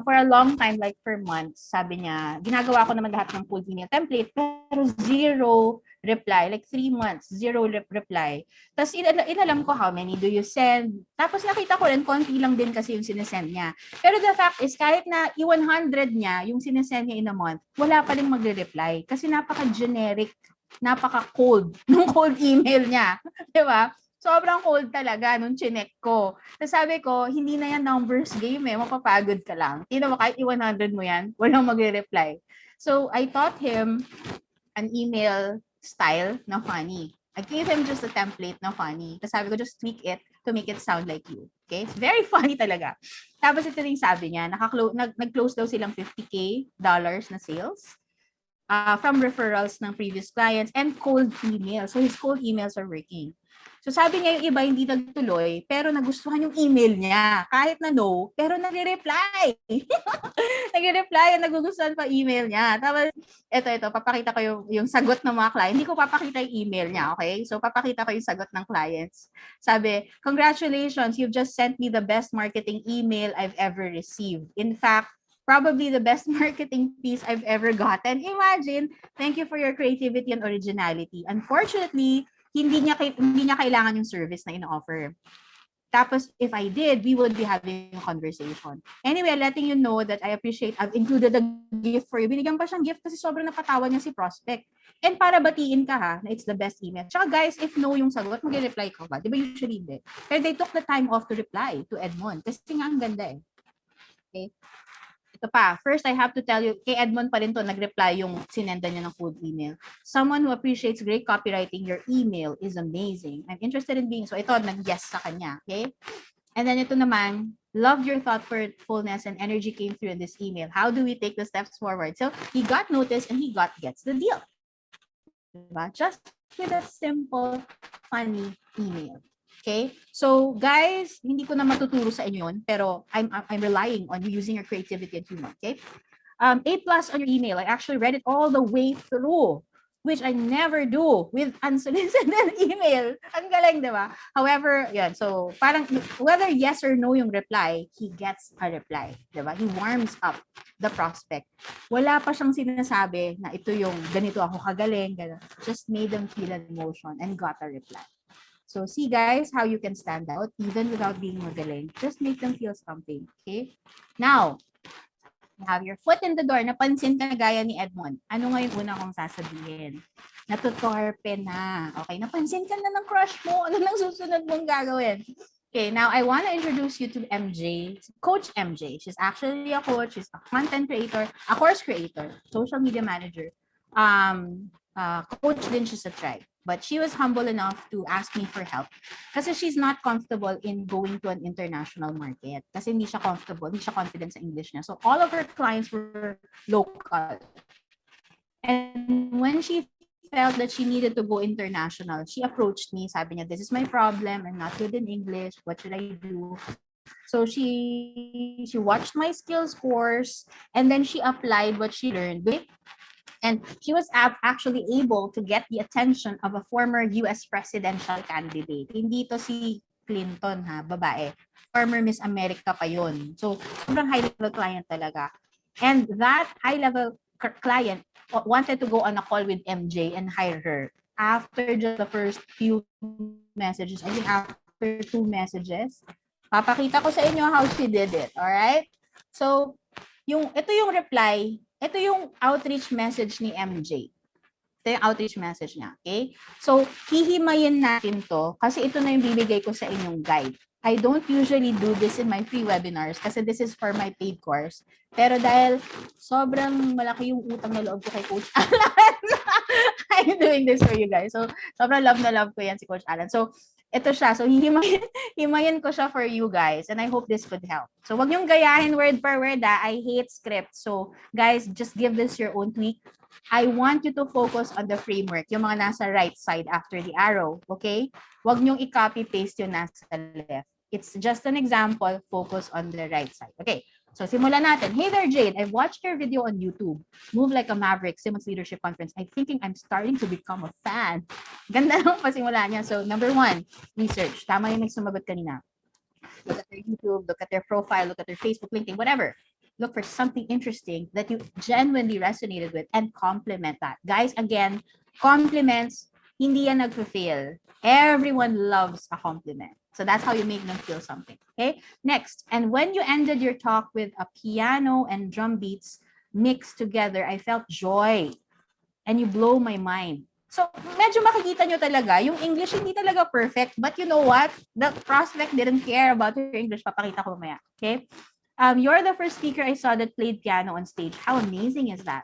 for a long time, like for months, sabi niya, ginagawa ko naman lahat ng full email template, pero zero reply. Like 3 months, zero reply. Tapos inalam ko how many do you send. Tapos nakita ko rin, konti lang din kasi yung sinesend niya. Pero the fact is, kahit na i-100 niya, yung sinesend niya in a month, wala pa rin magre-reply. Kasi napaka-generic, napaka-cold nung cold email niya. Diba? Sobrang cold talaga nung chinek ko. Tapos sabi ko, hindi na yan numbers game mapapagod ka lang. Tingnan mo, kahit i-100 mo yan, walang magre-reply. So, I taught him an email style na funny. I gave him just a template na funny. Tapos sabi ko, just tweak it to make it sound like you. Okay? It's very funny talaga. Tapos ito rin sabi niya, nag-close daw silang $50K na sales from referrals ng previous clients and cold emails. So, his cold emails are working. So sabi niya yung iba hindi nagtuloy, pero nagustuhan yung email niya. Kahit na no, pero nagre-reply. Nagre-reply at nagugustuhan pa email niya. Tapos, ito, papakita ko yung sagot ng mga client. Hindi ko papakita yung email niya, okay? So, papakita ko yung sagot ng clients. Sabi, congratulations, you've just sent me the best marketing email I've ever received. In fact, probably the best marketing piece I've ever gotten. Imagine, thank you for your creativity and originality. Unfortunately, hindi niya kailangan yung service na ino-offer. Tapos, if I did, we would be having a conversation. Anyway, letting you know that I appreciate, I've included a gift for you. Binigyan pa siyang gift kasi sobrang napatawa niya si prospect. And para batiin ka ha, na it's the best email. Tsaka guys, if no yung sagot, mag-reply ka ba? Di ba usually hindi? Pero they took the time off to reply to Edmond. Kasi nga ang ganda eh. Okay? Ito pa, first I have to tell you, kay Edmond pa rin to, nag-reply yung sinenda niya ng cold email. Someone who appreciates great copywriting, your email is amazing. I'm interested in being, so ito, nag-yes sa kanya, okay? And then ito naman, love your thoughtfulness and energy came through in this email. How do we take the steps forward? So he got noticed and he gets the deal. Diba? Just with a simple, funny email. Okay? So, guys, hindi ko na matuturo sa inyo yun, pero I'm relying on you using your creativity and humor. Okay? A+ on your email. I actually read it all the way through which I never do with unsolicited email. Ang galing, di ba? However, yan. So, parang whether yes or no yung reply, he gets a reply. Di ba? He warms up the prospect. Wala pa siyang sinasabi na ito yung ganito ako kagaling. Ganun. Just made them feel an emotion and got a reply. So, see guys, how you can stand out even without being magaling. Just make them feel something. Okay? Now, you have your foot in the door, napansin ka na gaya ni Edmond. Ano nga yung una kong sasabihin? Natutorpe na. Okay, napansin ka na ng crush mo. Ano nang susunod mong gagawin? Okay, now I want to introduce you to MJ, Coach MJ. She's actually a coach. She's a content creator, a course creator, social media manager. Coach din siya sa Tribe. But she was humble enough to ask me for help kasi she's not comfortable in going to an international market kasi hindi siya comfortable, hindi siya confident sa English niya. So all of her clients were local. And when she felt that she needed to go international, she approached me. Sabi niya, this is my problem. I'm not good in English. What should I do? So she watched my skills course and then she applied what she learned. And she was actually able to get the attention of a former US presidential candidate. Hindi to si Clinton ha, babae. Former Miss America pa yun. So, sobrang high-level client talaga. And that high-level client wanted to go on a call with MJ and hire her. After just the first few messages, I think after 2 messages, papakita ko sa inyo how she did it. Alright? So, ito yung reply. Ito yung outreach message ni MJ. Ito yung outreach message niya. Okay? So, hihimayin natin to kasi ito na yung bibigay ko sa inyong guide. I don't usually do this in my free webinars kasi this is for my paid course. Pero dahil sobrang malaki yung utang na loob ko kay Coach Alan, I'm doing this for you guys. So, sobrang love na love ko yan si Coach Alan. So, ito siya. So, himayin ko siya for you guys. And I hope this could help. So, wag niyong gayahin word per word. I hate scripts. So, guys, just give this your own tweak. I want you to focus on the framework. Yung mga nasa right side after the arrow. Okay? Wag niyong i-copy-paste yung nasa left. It's just an example. Focus on the right side. Okay. So, simulan natin. Hey there, Jade. I've watched your video on YouTube. Move like a Maverick, Simmons Leadership Conference. I'm thinking I'm starting to become a fan. Ganda ng pasimula niya. So, number 1, research. Tama yung nagsumagot kanina. Look at their YouTube, look at their profile, look at their Facebook, LinkedIn, whatever. Look for something interesting that you genuinely resonated with and complement that. Guys, again, compliments, hindi yan nagfa-fail. Everyone loves a compliment. So that's how you make them feel something. Okay? Next, and when you ended your talk with a piano and drum beats mixed together, I felt joy. And you blow my mind. So, medyo makikita nyo talaga, yung English hindi talaga perfect, but you know what? The prospect didn't care about your English. Papakita ko mamaya. Okay? You're the first speaker I saw that played piano on stage. How amazing is that?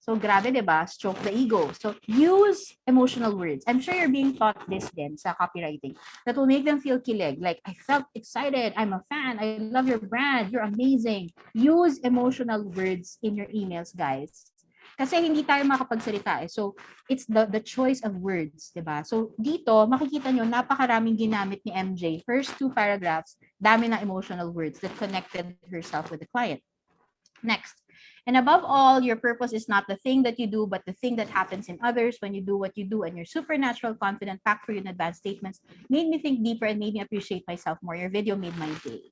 So, grabe, diba? Stroke the ego. So, use emotional words. I'm sure you're being taught this din sa copywriting. That will make them feel kilig. Like, I felt excited. I'm a fan. I love your brand. You're amazing. Use emotional words in your emails, guys. Kasi hindi tayo makapagsalita eh. So, it's the choice of words, diba? So, dito, makikita nyo, napakaraming ginamit ni MJ. First 2 paragraphs, dami na emotional words that connected herself with the client. Next. And above all, your purpose is not the thing that you do, but the thing that happens in others when you do what you do, and your supernatural, confident, packed for you in advance statements made me think deeper and made me appreciate myself more. Your video made my day.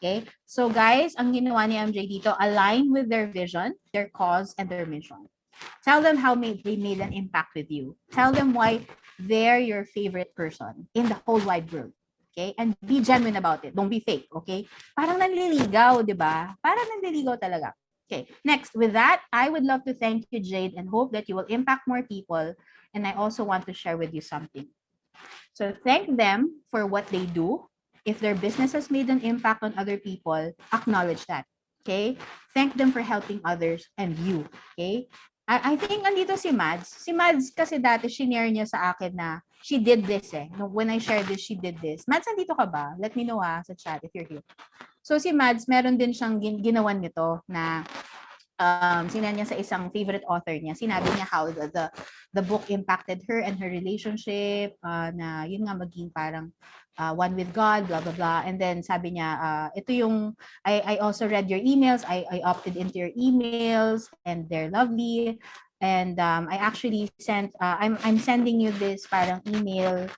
Okay? So guys, ang ginawa ni MJ dito, align with their vision, their cause, and their mission. Tell them how they made an impact with you. Tell them why they're your favorite person in the whole wide world. Okay? And be genuine about it. Don't be fake. Okay? Parang nanliligaw, di ba? Parang nanliligaw talaga. Okay, next, with that, I would love to thank you, Jade, and hope that you will impact more people. And I also want to share with you something. So thank them for what they do. If their business has made an impact on other people, acknowledge that. Okay? Thank them for helping others and you. Okay? I think andito si Mads. Si Mads kasi dati, shinare niya sa akin na she did this eh. When I shared this, she did this. Mads, andito ka ba? Let me know sa chat if you're here. So si Mads, meron din siyang ginawan nito na sinend niya sa isang favorite author niya. Sinabi niya how the book impacted her and her relationship, na yun nga maging parang one with God, blah, blah, blah. And then sabi niya, ito yung, I also read your emails, I opted into your emails and they're lovely. And I actually sent, I'm sending you this parang email,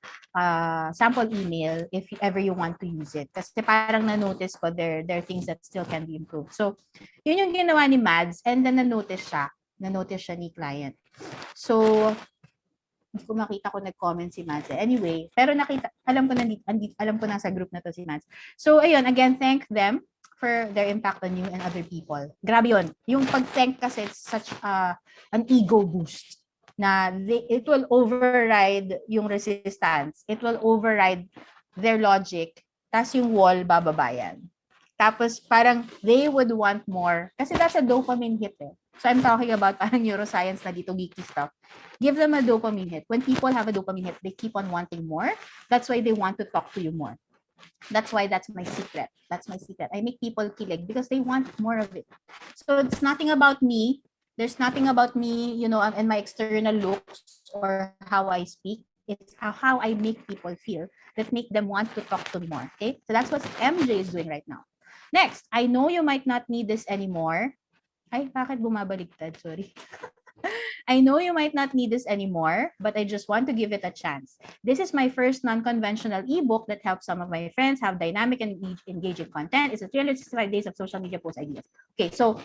sample email if ever you want to use it. Kasi parang na-notice ko there are things that still can be improved. So, yun yung ginawa ni Mads, and then na-notice siya ni client. So, hindi ko makita kung nag-comment si Mads. Anyway, pero nakita, alam ko nasa group na to si Mads. So, ayun, again, thank them for their impact on you and other people. Grabe yun. Yung pag-thank kasi, it's such an ego boost na it will override yung resistance. It will override their logic. Tapos yung wall, bababayan. Tapos parang they would want more. Kasi that's a dopamine hit eh. So I'm talking about parang neuroscience na dito, geeky stuff. Give them a dopamine hit. When people have a dopamine hit, they keep on wanting more. That's why they want to talk to you more. That's why that's my secret. That's my secret. I make people kilig because they want more of it. So it's nothing about me. There's nothing about me, you know, and my external looks or how I speak. It's how I make people feel that make them want to talk to me more. Okay? So that's what MJ is doing right now. Next, I know you might not need this anymore. Ay, bakit bumabaliktad? Sorry. I know you might not need this anymore, but I just want to give it a chance. This is my first non-conventional ebook that helps some of my friends have dynamic and engaging content. It's a 365 days of social media post ideas. Okay, so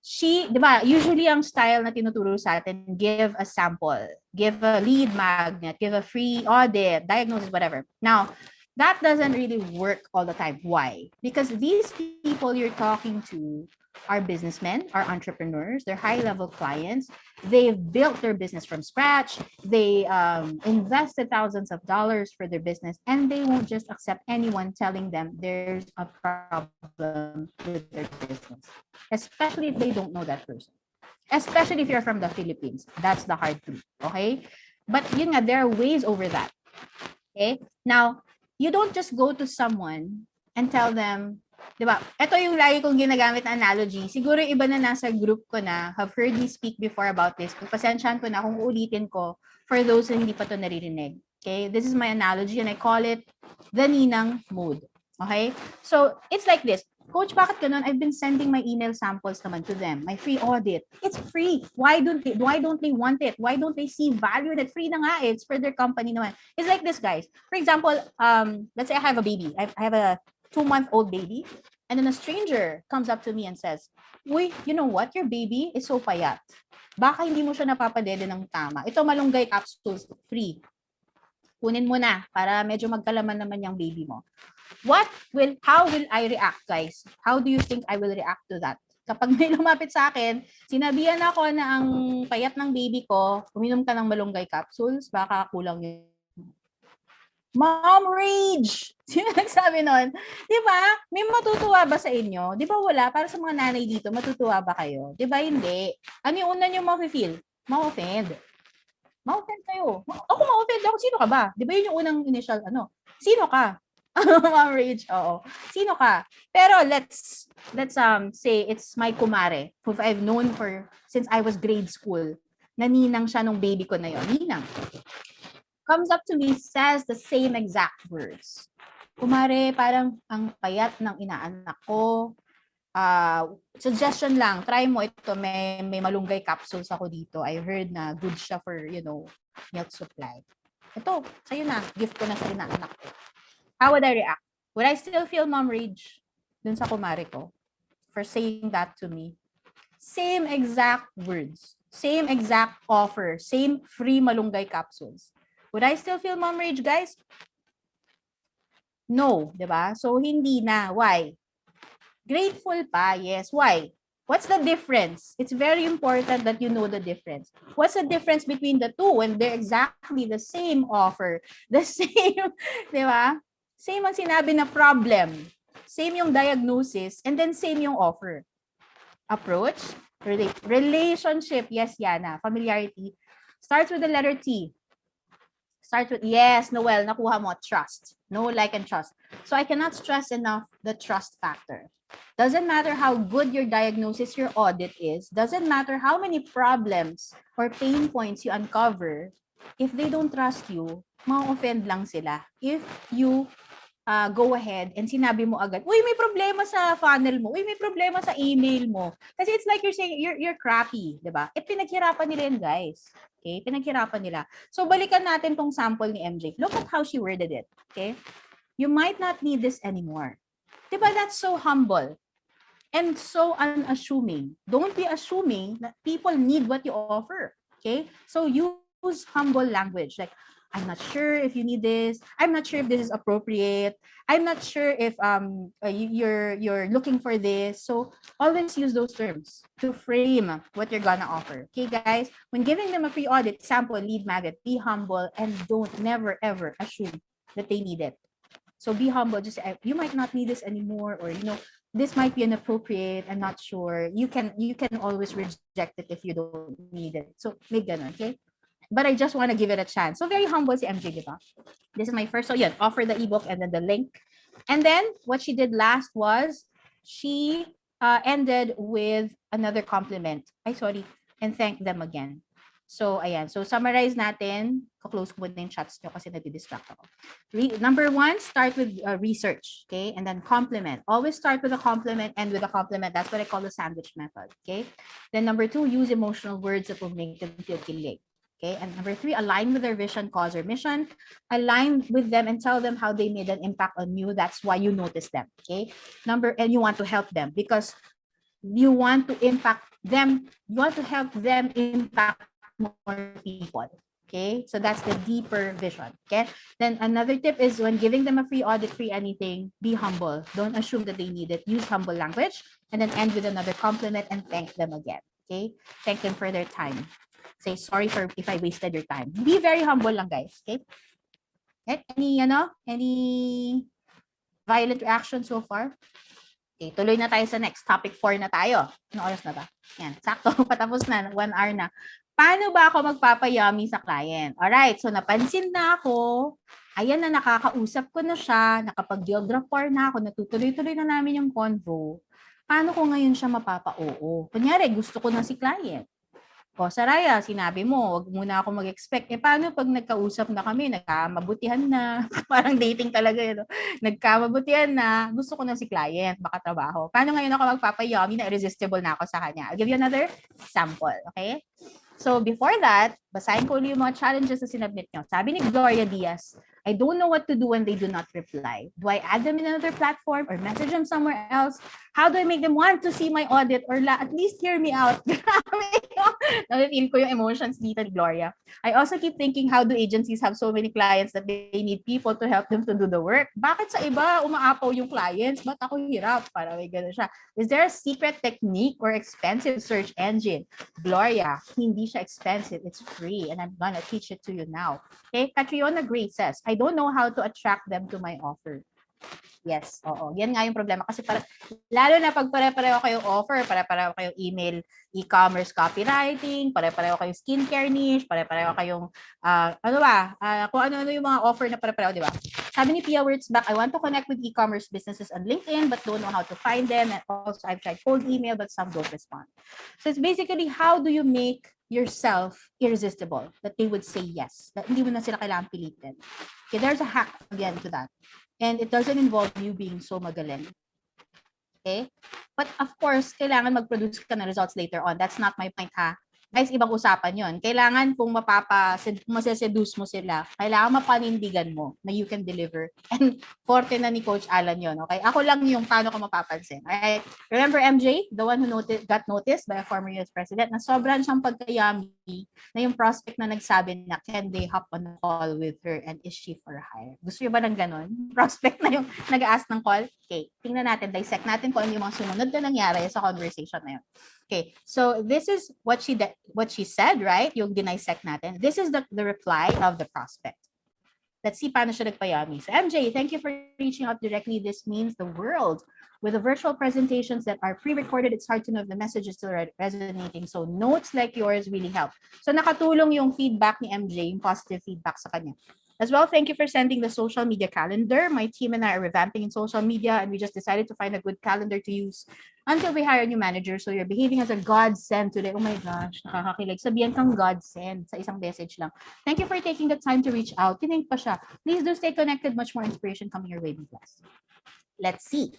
di ba, usually ang style na tinuturo sa atin, give a sample, give a lead magnet, give a free audit, diagnosis, whatever. Now, that doesn't really work all the time. Why? Because these people you're talking to are businessmen, are entrepreneurs, they're high-level clients. They've built their business from scratch. They invested thousands of dollars for their business, and they won't just accept anyone telling them there's a problem with their business, especially if they don't know that person. Especially if you're from the Philippines. That's the hard truth, okay? But yun nga, there are ways over that. Okay? Now, you don't just go to someone and tell them, di ba? Ito yung lagi kong ginagamit na analogy. Siguro iba na nasa group ko na have heard me speak before about this. Pasensyahan ko na kung ulitin ko for those na hindi pa to naririnig. Okay? This is my analogy and I call it the ninang mode. Okay? So, it's like this. Coach, bakit ganun? I've been sending my email samples naman to them. My free audit. It's free. Why don't they want it? Why don't they see value that free na nga? It's for their company naman. It's like this, guys. For example, let's say I have a baby. I have a 2-month-old baby. And then a stranger comes up to me and says, uy, you know what? Your baby is so payat. Baka hindi mo siya napapadede ng tama. Ito malunggay capsules, free. Kunin mo na para medyo magkalaman naman yung baby mo. How will I react, guys? How do you think I will react to that? Kapag may lumapit sa akin, sinabihan ako na ang payat ng baby ko, uminom ka ng malunggay capsules, baka kulang yun. Mom rage! Sino nagsabi nun? Di ba? May matutuwa ba sa inyo? Di ba wala? Para sa mga nanay dito, matutuwa ba kayo? Di ba hindi? Ano yung una nyo ma-feel? Ma-offend. Ma-offend kayo. Ako ma-offend ako. Sino ka ba? Di ba yun yung unang initial, Sino ka? Mom rage, oo. Sino ka? Pero let's say it's my kumare who I've known since I was grade school. Naninang siya nung baby ko na yon. Ninang. Comes up to me, says the same exact words. Kumare, parang ang payat ng inaanak ko. Suggestion lang, try mo ito. May malunggay capsules ako dito. I heard na good siya for, milk supply. Ito, sa'yo na. Gift ko na sa inaanak ko. How would I react? Would I still feel mom rage dun sa kumare ko for saying that to me? Same exact words. Same exact offer. Same free malunggay capsules. Would I still feel mom rage, guys? No, di ba? So, hindi na. Why? Grateful pa, yes. Why? What's the difference? It's very important that you know the difference. What's the difference between the two when they're exactly the same offer? The same, di ba? Same ang sinabi na problem. Same yung diagnosis, and then same yung offer. Approach, relationship, yes, Yana. Familiarity. Starts with the letter T. Starts with, yes, Noel, nakuha mo, trust. Know, like, and trust. So I cannot stress enough the trust factor. Doesn't matter how good your diagnosis, your audit is. Doesn't matter how many problems or pain points you uncover. If they don't trust you, ma-offend lang sila. If you go ahead and sinabi mo agad, uy, may problema sa funnel mo, uy, may problema sa email mo. Kasi it's like you're saying, you're crappy, di ba? Pinaghirapan nila yan, guys. Okay? Pinaghirapan nila. So, balikan natin tong sample ni MJ. Look at how she worded it. Okay? You might not need this anymore. Diba? That's so humble and so unassuming. Don't be assuming that people need what you offer. Okay? So, use humble language. Like, I'm not sure if you need this. I'm not sure if this is appropriate. I'm not sure if you're looking for this. So always use those terms to frame what you're gonna offer. Okay, guys. When giving them a free audit, sample, lead magnet, be humble and don't never ever assume that they need it. So be humble. Just say, you might not need this anymore, or this might be inappropriate. I'm not sure. You can always reject it if you don't need it. So make ganun, okay? But I just want to give it a chance. So very humble si MJ, di ba? This is my first. So yeah, offer the ebook and then the link. And then what she did last was she ended with another compliment. And thank them again. So ayan. So summarize natin. Close ko muna yung chats nyo kasi nadidistract ako. Number 1, start with research. Okay? And then compliment. Always start with a compliment, end with a compliment. That's what I call the sandwich method. Okay? Then number 2, use emotional words that will make them feel kilig. Okay, and number 3, align with their vision, cause, or mission. Align with them and tell them how they made an impact on you. That's why you notice them. Okay, and you want to help them because you want to impact them. You want to help them impact more people. Okay, so that's the deeper vision. Okay, then another tip is when giving them a free audit, free anything, be humble. Don't assume that they need it. Use humble language and then end with another compliment and thank them again. Okay, thank them for their time. Say sorry for if I wasted your time. Be very humble lang, guys. Okay? Any violent reaction so far? Okay, tuloy na tayo sa next. Topic 4 na tayo. Anong oras na ba? Yan, sakto. Patapos na. 1 hour na. Paano ba ako magpapayummy sa client? Alright, so napansin na ako. Ayan na, nakakausap ko na siya. Nakapag-build rapport na ako. Natutuloy-tuloy na namin yung convo. Paano ko ngayon siya mapapa-oo? Kunyari, gusto ko na si client. O, Sariah, sinabi mo, wag muna ako mag-expect. Paano pag nagkausap na kami, nagkamabutihan na, parang dating talaga yun, no? Nagkamabutihan na, gusto ko na si client, baka trabaho. Paano ngayon ako magpapayummy na irresistible na ako sa kanya? I'll give you another sample, okay? So, before that, basahin ko ulit yung mga challenges na sinabmit nyo. Sabi ni Gloria Diaz, I don't know what to do when they do not reply. Do I add them in another platform or message them somewhere else? How do I make them want to see my audit or at least hear me out? Nafe-feel ko yung emotions dito ni Gloria. I also keep thinking, how do agencies have so many clients that they need people to help them to do the work? Bakit sa iba umaapaw yung clients? Ba't ako hirap? Para may gano'n siya. Is there a secret technique or expensive search engine? Gloria, hindi siya expensive. It's free and I'm gonna teach it to you now. Okay, Catriona Gray says, I don't know how to attract them to my offer. Yes, oo. Yan nga yung problema. Kasi lalo na pag pare-pareho kayong offer, pare-pareho kayong email, e-commerce copywriting, pare-pareho kayong skincare niche, pare-pareho kayong, kung ano-ano yung mga offer na pare-pareho, di ba? Sabi ni Pia Wurtzbach, I want to connect with e-commerce businesses on LinkedIn but don't know how to find them. And also, I've tried cold email but some don't respond. So it's basically, how do you make yourself irresistible? That they would say yes. That hindi mo na sila kailangan pilitin. Okay, there's a hack again to that. And it doesn't involve you being so magaling. Okay? But of course, kailangan mag-produce ka ng results later on. That's not my point, ha? Guys, ibang usapan yon. Kailangan kung maseseduce mo sila, kailangan mapanindigan mo na you can deliver. And forte na ni Coach Alan yon. Okay? Ako lang yung paano ko mapapansin. Alright? Remember MJ, the one who got noticed by a former US president, na sobrang siyang pagkayami na yung prospect na nagsabi na, can they hop on a call with her and is she for hire? Gusto niyo ba ng ganon? Prospect na yung nag-ask ng call? Okay, tingnan natin, dissect natin kung ano yung mga sumunod na nangyari sa conversation na yun. Okay, so this is what she said, right? Yung dinisect natin. This is the reply of the prospect. Let's see paano siya nagpayummy. So MJ, thank you for reaching out directly. This means the world. With the virtual presentations that are pre-recorded, it's hard to know if the message is still resonating. So notes like yours really help. So nakatulong yung feedback ni MJ, yung positive feedback sa kanya. As well, thank you for sending the social media calendar. My team and I are revamping in social media, and we just decided to find a good calendar to use until we hire a new manager. So you're behaving as a godsend today. Oh my gosh, nakakakilig. Sabihan kang godsend sa isang message lang. Thank you for taking the time to reach out. Kinig pa siya. Please do stay connected. Much more inspiration coming your way. Be blessed. Let's see.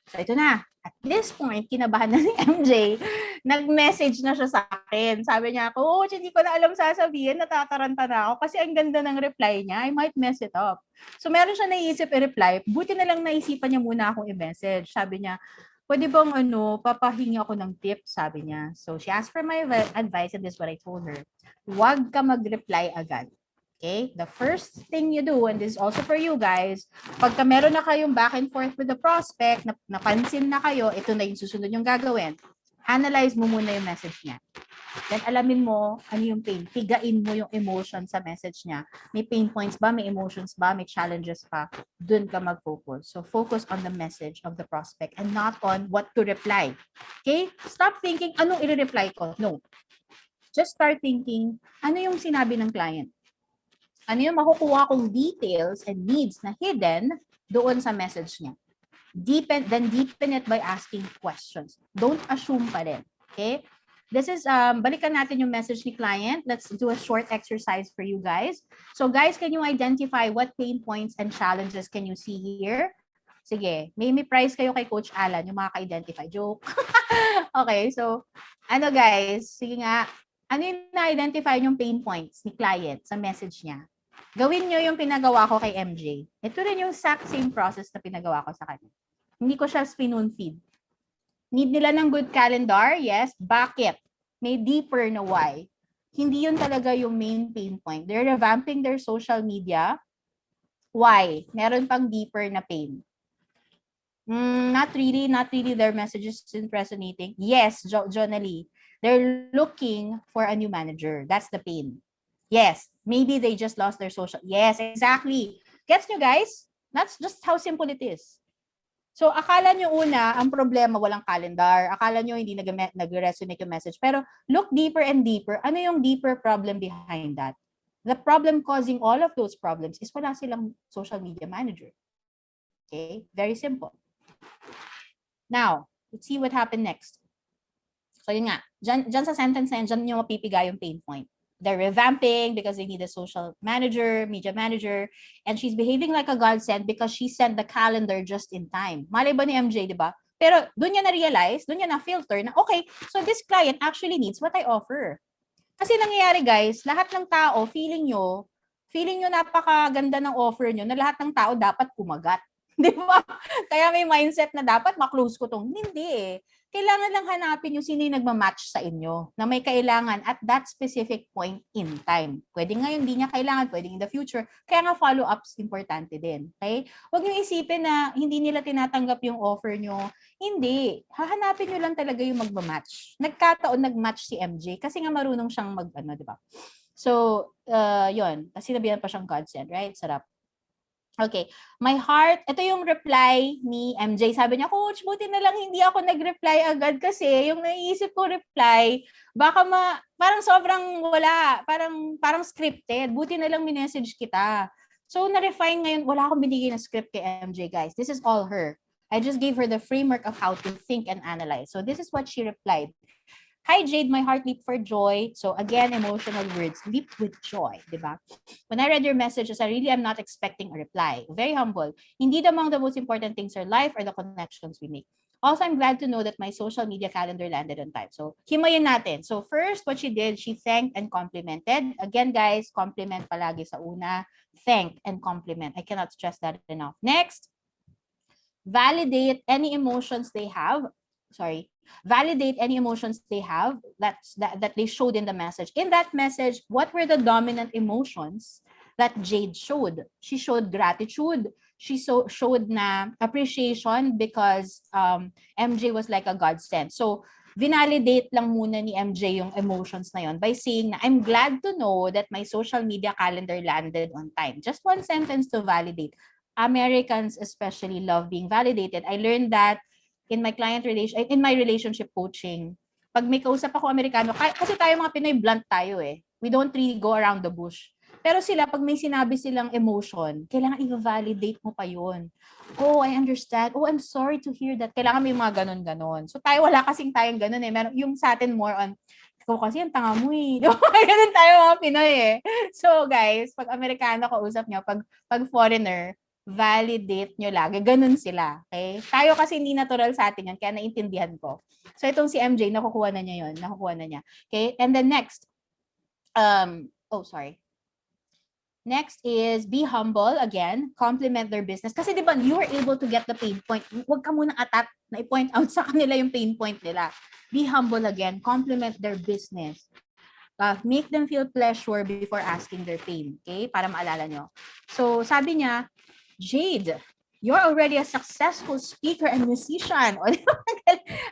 So ito na. At this point, kinabahan na ni MJ. Nag-message na siya sa akin. Sabi niya, Coach, hindi ko na alam sasabihin. Natataranta na ako kasi ang ganda ng reply niya. I might mess it up. So meron siya naisip i-reply. Buti na lang naisipan niya muna akong i-message. Sabi niya, pwede bang papahingi ako ng tips, sabi niya. So she asked for my advice and this is what I told her. Huwag ka mag-reply agad. Okay? The first thing you do, and this is also for you guys, pagka meron na kayong back and forth with the prospect, napansin na kayo, ito na yung susunod yung gagawin. Analyze mo muna yung message niya. Then alamin mo ano yung pain. Pigain mo yung emotion sa message niya. May pain points ba? May emotions ba? May challenges pa? Dun ka mag-focus. So focus on the message of the prospect and not on what to reply. Okay? Stop thinking, anong i-reply ko? No. Just start thinking, ano yung sinabi ng client? Ano yung makukuha kong details and needs na hidden doon sa message niya. Then deepen it by asking questions. Don't assume pa rin. Okay? This is, balikan natin yung message ni client. Let's do a short exercise for you guys. So guys, can you identify what pain points and challenges can you see here? Sige, may prize kayo kay Coach Alan, yung makaka-identify. Joke. Okay, so, ano guys, sige nga, ano yung na-identify yung pain points ni client sa message niya? Gawin nyo yung pinagawa ko kay MJ. Ito rin yung exact same process na pinagawa ko sa kanya. Hindi ko siya spoon feed. Need nila ng good calendar? Yes. Bakit? May deeper na why. Hindi yun talaga yung main pain point. They're revamping their social media. Why? Meron pang deeper na pain. Not really their messages isn't resonating. Yes, Jonalie. They're looking for a new manager. That's the pain. Yes, maybe they just lost their social. Yes, exactly. Gets nyo guys? That's just how simple it is. So, akala nyo una, ang problema walang calendar. Akala nyo hindi nag-resonate yung message. Pero look deeper and deeper. Ano yung deeper problem behind that? The problem causing all of those problems is wala silang social media manager. Okay? Very simple. Now, let's see what happened next. So, yun nga. Dyan sa sentence na yan, dyan yung mapipigay yung pain point. They're revamping because they need a social manager, media manager, and she's behaving like a godsend because she sent the calendar just in time. Malay ba ni MJ, di ba? Pero doon niya na-realize, doon niya na-filter na, okay, so this client actually needs what I offer. Kasi nangyayari guys, lahat ng tao, feeling nyo napakaganda ng offer nyo na lahat ng tao dapat kumagat. Di ba? Kaya may mindset na dapat maklose ko tong. Hindi eh. Kailangan lang hanapin yung sino yung nagmamatch sa inyo na may kailangan at that specific point in time. Pwede ngayon, hindi niya kailangan, pwede in the future. Kaya nga follow-ups importante din. Okay? Huwag niyo isipin na hindi nila tinatanggap yung offer nyo. Hindi. Hahanapin nyo lang talaga yung magmamatch. Nagkataon, nagmatch si MJ kasi nga marunong siyang di ba? So, yun. Kasi nabihan pa siyang godsend, right? Sarap. Okay. My heart, ito yung reply ni MJ. Sabi niya, Coach, buti na lang hindi ako nag-reply agad kasi yung naiisip ko reply, baka parang sobrang wala, parang scripted. Buti na lang minessage kita. So, na-refine ngayon, wala akong binigay na script kay MJ, guys. This is all her. I just gave her the framework of how to think and analyze. So, this is what she replied. Hi, Jade, my heart leaped for joy. So again, emotional words, leap with joy, diba? When I read your messages, I really am not expecting a reply. Very humble. Indeed, among the most important things in life are the connections we make. Also, I'm glad to know that my social media calendar landed on time. So, himayin natin. So first, what she did, she thanked and complimented. Again, guys, compliment palagi sa una. Thank and compliment. I cannot stress that enough. Next, validate any emotions they have. Validate any emotions they have that they showed in the message. In that message, what were the dominant emotions that Jade showed? She showed gratitude. She showed na appreciation because MJ was like a godsend. So, vinalidate lang muna ni MJ yung emotions na yon by saying na I'm glad to know that my social media calendar landed on time. Just one sentence to validate. Americans especially love being validated. I learned that in my relationship coaching. Pag may kausap ako Amerikano, kasi tayo mga Pinoy, blunt tayo eh. We don't really go around the bush. Pero sila, pag may sinabi silang emotion, kailangan i-validate mo pa yun. Oh, I understand. Oh, I'm sorry to hear that. Kailangan may mga ganon-ganon. So tayo, wala kasing tayong ganon eh. Meron, yung sa atin more on, ikaw kasi ang tanga mo eh. Ganun tayo mga Pinoy eh. So guys, pag Amerikano kausap nyo, pag foreigner, validate nyo lagi. Ganun sila. Okay? Tayo kasi hindi natural sa atin yun, kaya naintindihan ko. So itong si MJ, nakukuha na niya yun. Nakukuha na niya. Okay? And then next, sorry. Next is be humble. Again, compliment their business. Kasi di ba, you are able to get the pain point. Huwag ka munang attack na i-point out sa kanila yung pain point nila. Be humble again. Compliment their business. Make them feel pleasure before asking their pain. Okay? Para maalala nyo. So, sabi niya, Jade, you're already a successful speaker and musician.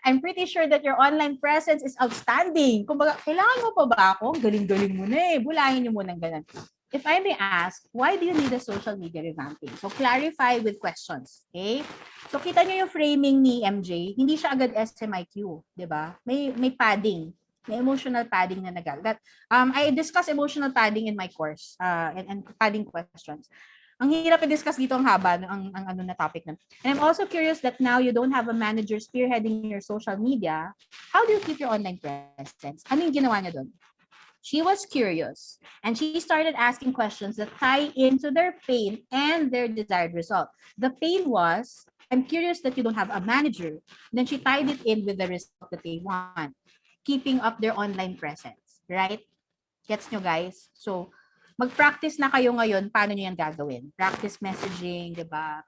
I'm pretty sure that your online presence is outstanding. Kumbaga, kailangan mo pa ba ako? Galing-galing mo na eh. Bulayin nyo muna ng ganun. If I may ask, why do you need a social media revamping? So, clarify with questions. Okay? So, kita nyo yung framing ni MJ, hindi siya agad SMIQ. Diba? May padding. May emotional padding na nagagat. I discuss emotional padding in my course and padding questions. Ang hirap i-discuss dito ang haba ang ano na topic na. And I'm also curious that now you don't have a manager spearheading your social media. How do you keep your online presence? Ano yung ginawa niya doon? She was curious and she started asking questions that tie into their pain and their desired result. The pain was, I'm curious that you don't have a manager. Then she tied it in with the result that they want. Keeping up their online presence, right? Gets nyo guys? So, mag-practice na kayo ngayon, paano nyo yan gagawin? Practice messaging, di ba?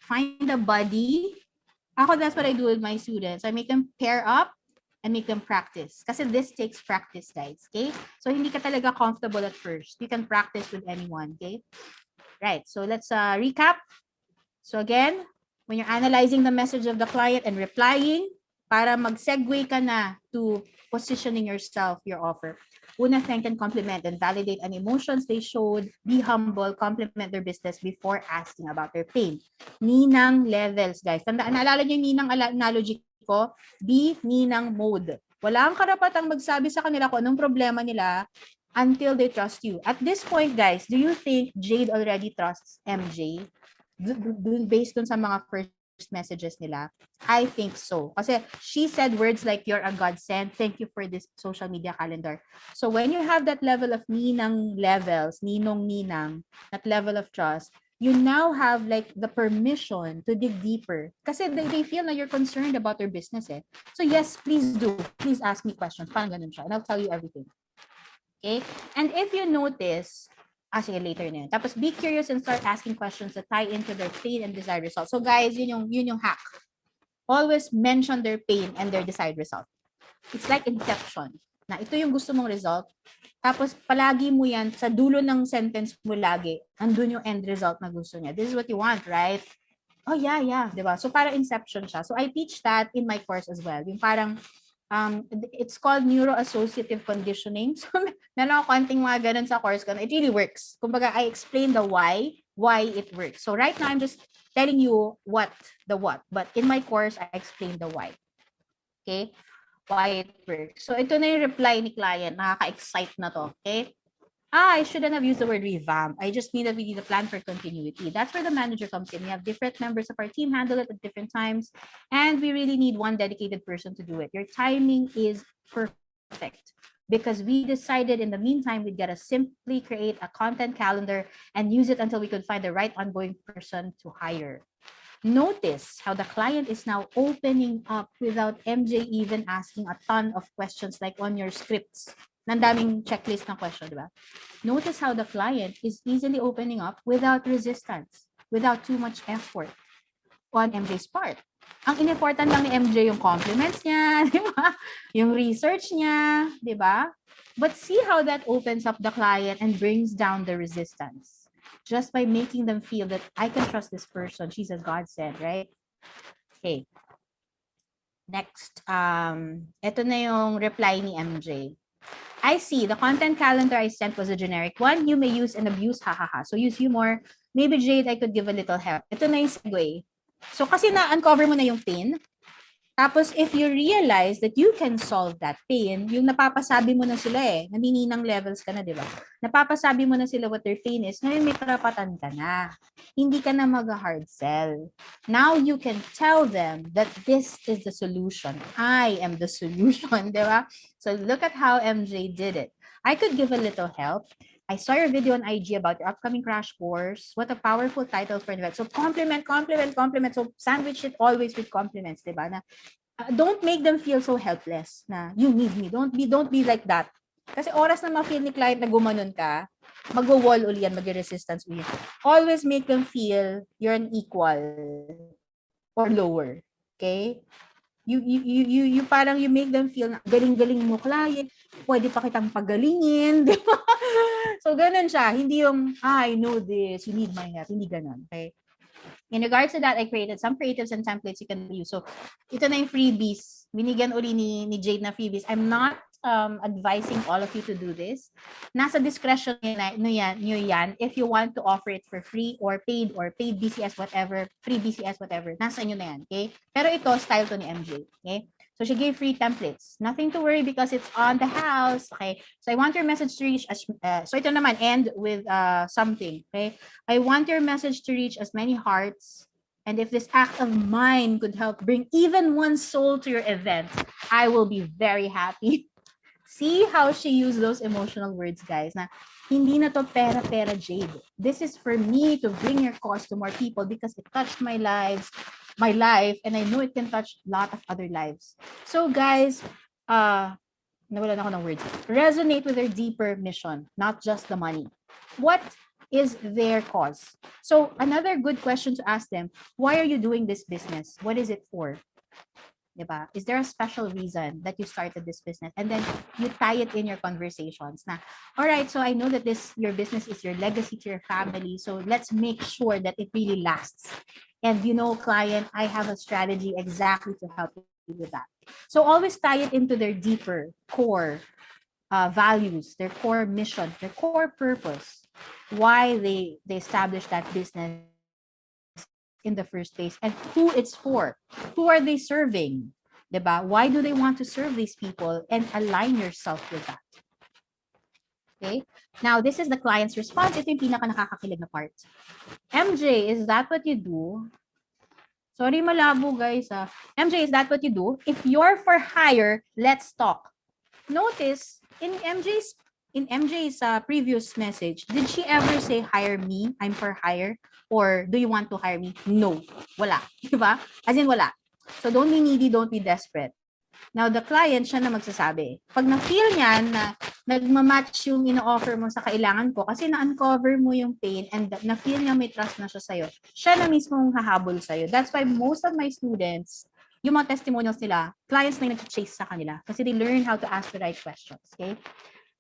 Find a buddy. Ako, that's what I do with my students. I make them pair up and make them practice. Kasi this takes practice, guys. Okay? So, hindi ka talaga comfortable at first. You can practice with anyone. Okay? Right. So, let's recap. So, again, when you're analyzing the message of the client and replying, para mag-segue ka na to positioning yourself, your offer. Una, thank and compliment and validate an emotions they showed. Be humble, compliment their business before asking about their pain. Ninang levels, guys. Naalala niyo yung ninang analogy ko? Be ninang mode. Wala kang karapatang magsabi sa kanila kung anong problema nila until they trust you. At this point, guys, do you think Jade already trusts MJ? Based on sa mga first messages nila? I think so. Kasi she said words like, you're a godsend. Thank you for this social media calendar. So when you have that level of ninang levels, ninong-ninang, that level of trust, you now have like the permission to dig deeper. Kasi they feel na you're concerned about their business eh. So yes, please do. Please ask me questions. Parang ganun siya. And I'll tell you everything. Okay? And if you notice, sige, later na yun. Tapos be curious and start asking questions that tie into their pain and desired result. So guys, yun yung hack. Always mention their pain and their desired result. It's like inception. Na ito yung gusto mong result. Tapos palagi mo yan sa dulo ng sentence mo lagi. Andun yung end result na gusto niya. This is what you want, right? Oh yeah. Diba? So parang inception siya. So I teach that in my course as well. Yung parang it's called neuroassociative conditioning. So, meron ako konting mga ganun sa course ko. It really works. Kumbaga, I explain the why it works. So, right now, I'm just telling you the what. But in my course, I explain the why. Okay? Why it works. So, ito na yung reply ni client. Nakaka-excite na to. Okay? I shouldn't have used the word revamp. I just mean that we need a plan for continuity. That's where the manager comes in. We have different members of our team handle it at different times, and we really need one dedicated person to do it. Your timing is perfect because we decided in the meantime we'd gotta simply create a content calendar and use it until we could find the right ongoing person to hire. Notice how the client is now opening up without MJ even asking a ton of questions like on your scripts. Nandaming checklist ng question, di ba? Notice how the client is easily opening up without resistance, without too much effort on MJ's part. Ang in-important lang ni MJ yung compliments niya, di ba? Yung research niya, di ba? But see how that opens up the client and brings down the resistance. Just by making them feel that I can trust this person. She's a godsend, right? Okay. Next, ito na yung reply ni MJ. I see. The content calendar I sent was a generic one. You may use and abuse, hahaha. So use humor. Maybe Jade, I could give a little help. Ito na yung segue. So kasi na-uncover mo na yung pain. Tapos, if you realize that you can solve that pain, yung napapasabi mo na sila naniningning levels ka na, di ba? Napapasabi mo na sila what their pain is, ngayon may karapatan ka na. Hindi ka na mag-hard sell. Now, you can tell them that this is the solution. I am the solution, di ba? So, look at how MJ did it. I could give a little help. I saw your video on IG about your upcoming crash course. What a powerful title for an event. So compliment. So sandwich it always with compliments, diba? Na, don't make them feel so helpless na you need me. Don't be like that. Kasi oras na ma-feel ni client na gumanon ka, mag-wall uli yan, mag-resistance uli. Always make them feel you're an equal or lower. Okay? You parang you make them feel galing-galing mo client, pwede pa kitang pagalingin, di ba? So ganun siya, hindi yung I know this, you need my help, hindi ganun, okay? In regards to that, I created some creatives and templates you can use. So ito na yung freebies. Binigyan uli ni Jade na freebies. I'm not advising all of you to do this. Nasa discretion nyo yan if you want to offer it for free or paid BCS, whatever, free BCS, whatever. Nasa inyo na yan, okay? Pero ito, style to ni MJ, okay? So she gave free templates. Nothing to worry because it's on the house, okay? So I want your message to reach, so ito naman, end with something, okay? I want your message to reach as many hearts, and if this act of mine could help bring even one soul to your event, I will be very happy. See how she used those emotional words, guys, na hindi na to pera-pera, Jade. This is for me to bring your cause to more people because it touched my life, and I know it can touch a lot of other lives. So, guys, nawalan ako ng words. Resonate with their deeper mission, not just the money. What is their cause? So, another good question to ask them, why are you doing this business? What is it for? Diba? Is there a special reason that you started this business? And then you tie it in your conversations. Na, all right, so I know that your business is your legacy to your family. So let's make sure that it really lasts. And client, I have a strategy exactly to help you with that. So always tie it into their deeper core values, their core mission, their core purpose, why they established that business in the first place, and who it's for. Who are they serving? Diba? Why do they want to serve these people? And align yourself with that. Okay? Now, this is the client's response. Ito yung pinaka-nakakakilig na part. MJ, is that what you do? Sorry, malabo, guys. MJ, is that what you do? If you're for hire, let's talk. Notice, in MJ's previous message, did she ever say, hire me, I'm for hire? Or do you want to hire me? No. Wala. Diba? As in, wala. So, don't be needy, don't be desperate. Now, the client, siya na magsasabi. Pag na-feel niya na nagmamatch yung ino-offer mo sa kailangan ko, kasi na-uncover mo yung pain and na-feel niya may trust na siya sa'yo, siya na mismo hahabol sa'yo. That's why most of my students, yung mga testimonials nila, clients na yung nag-chase sa kanila kasi they learn how to ask the right questions. Okay?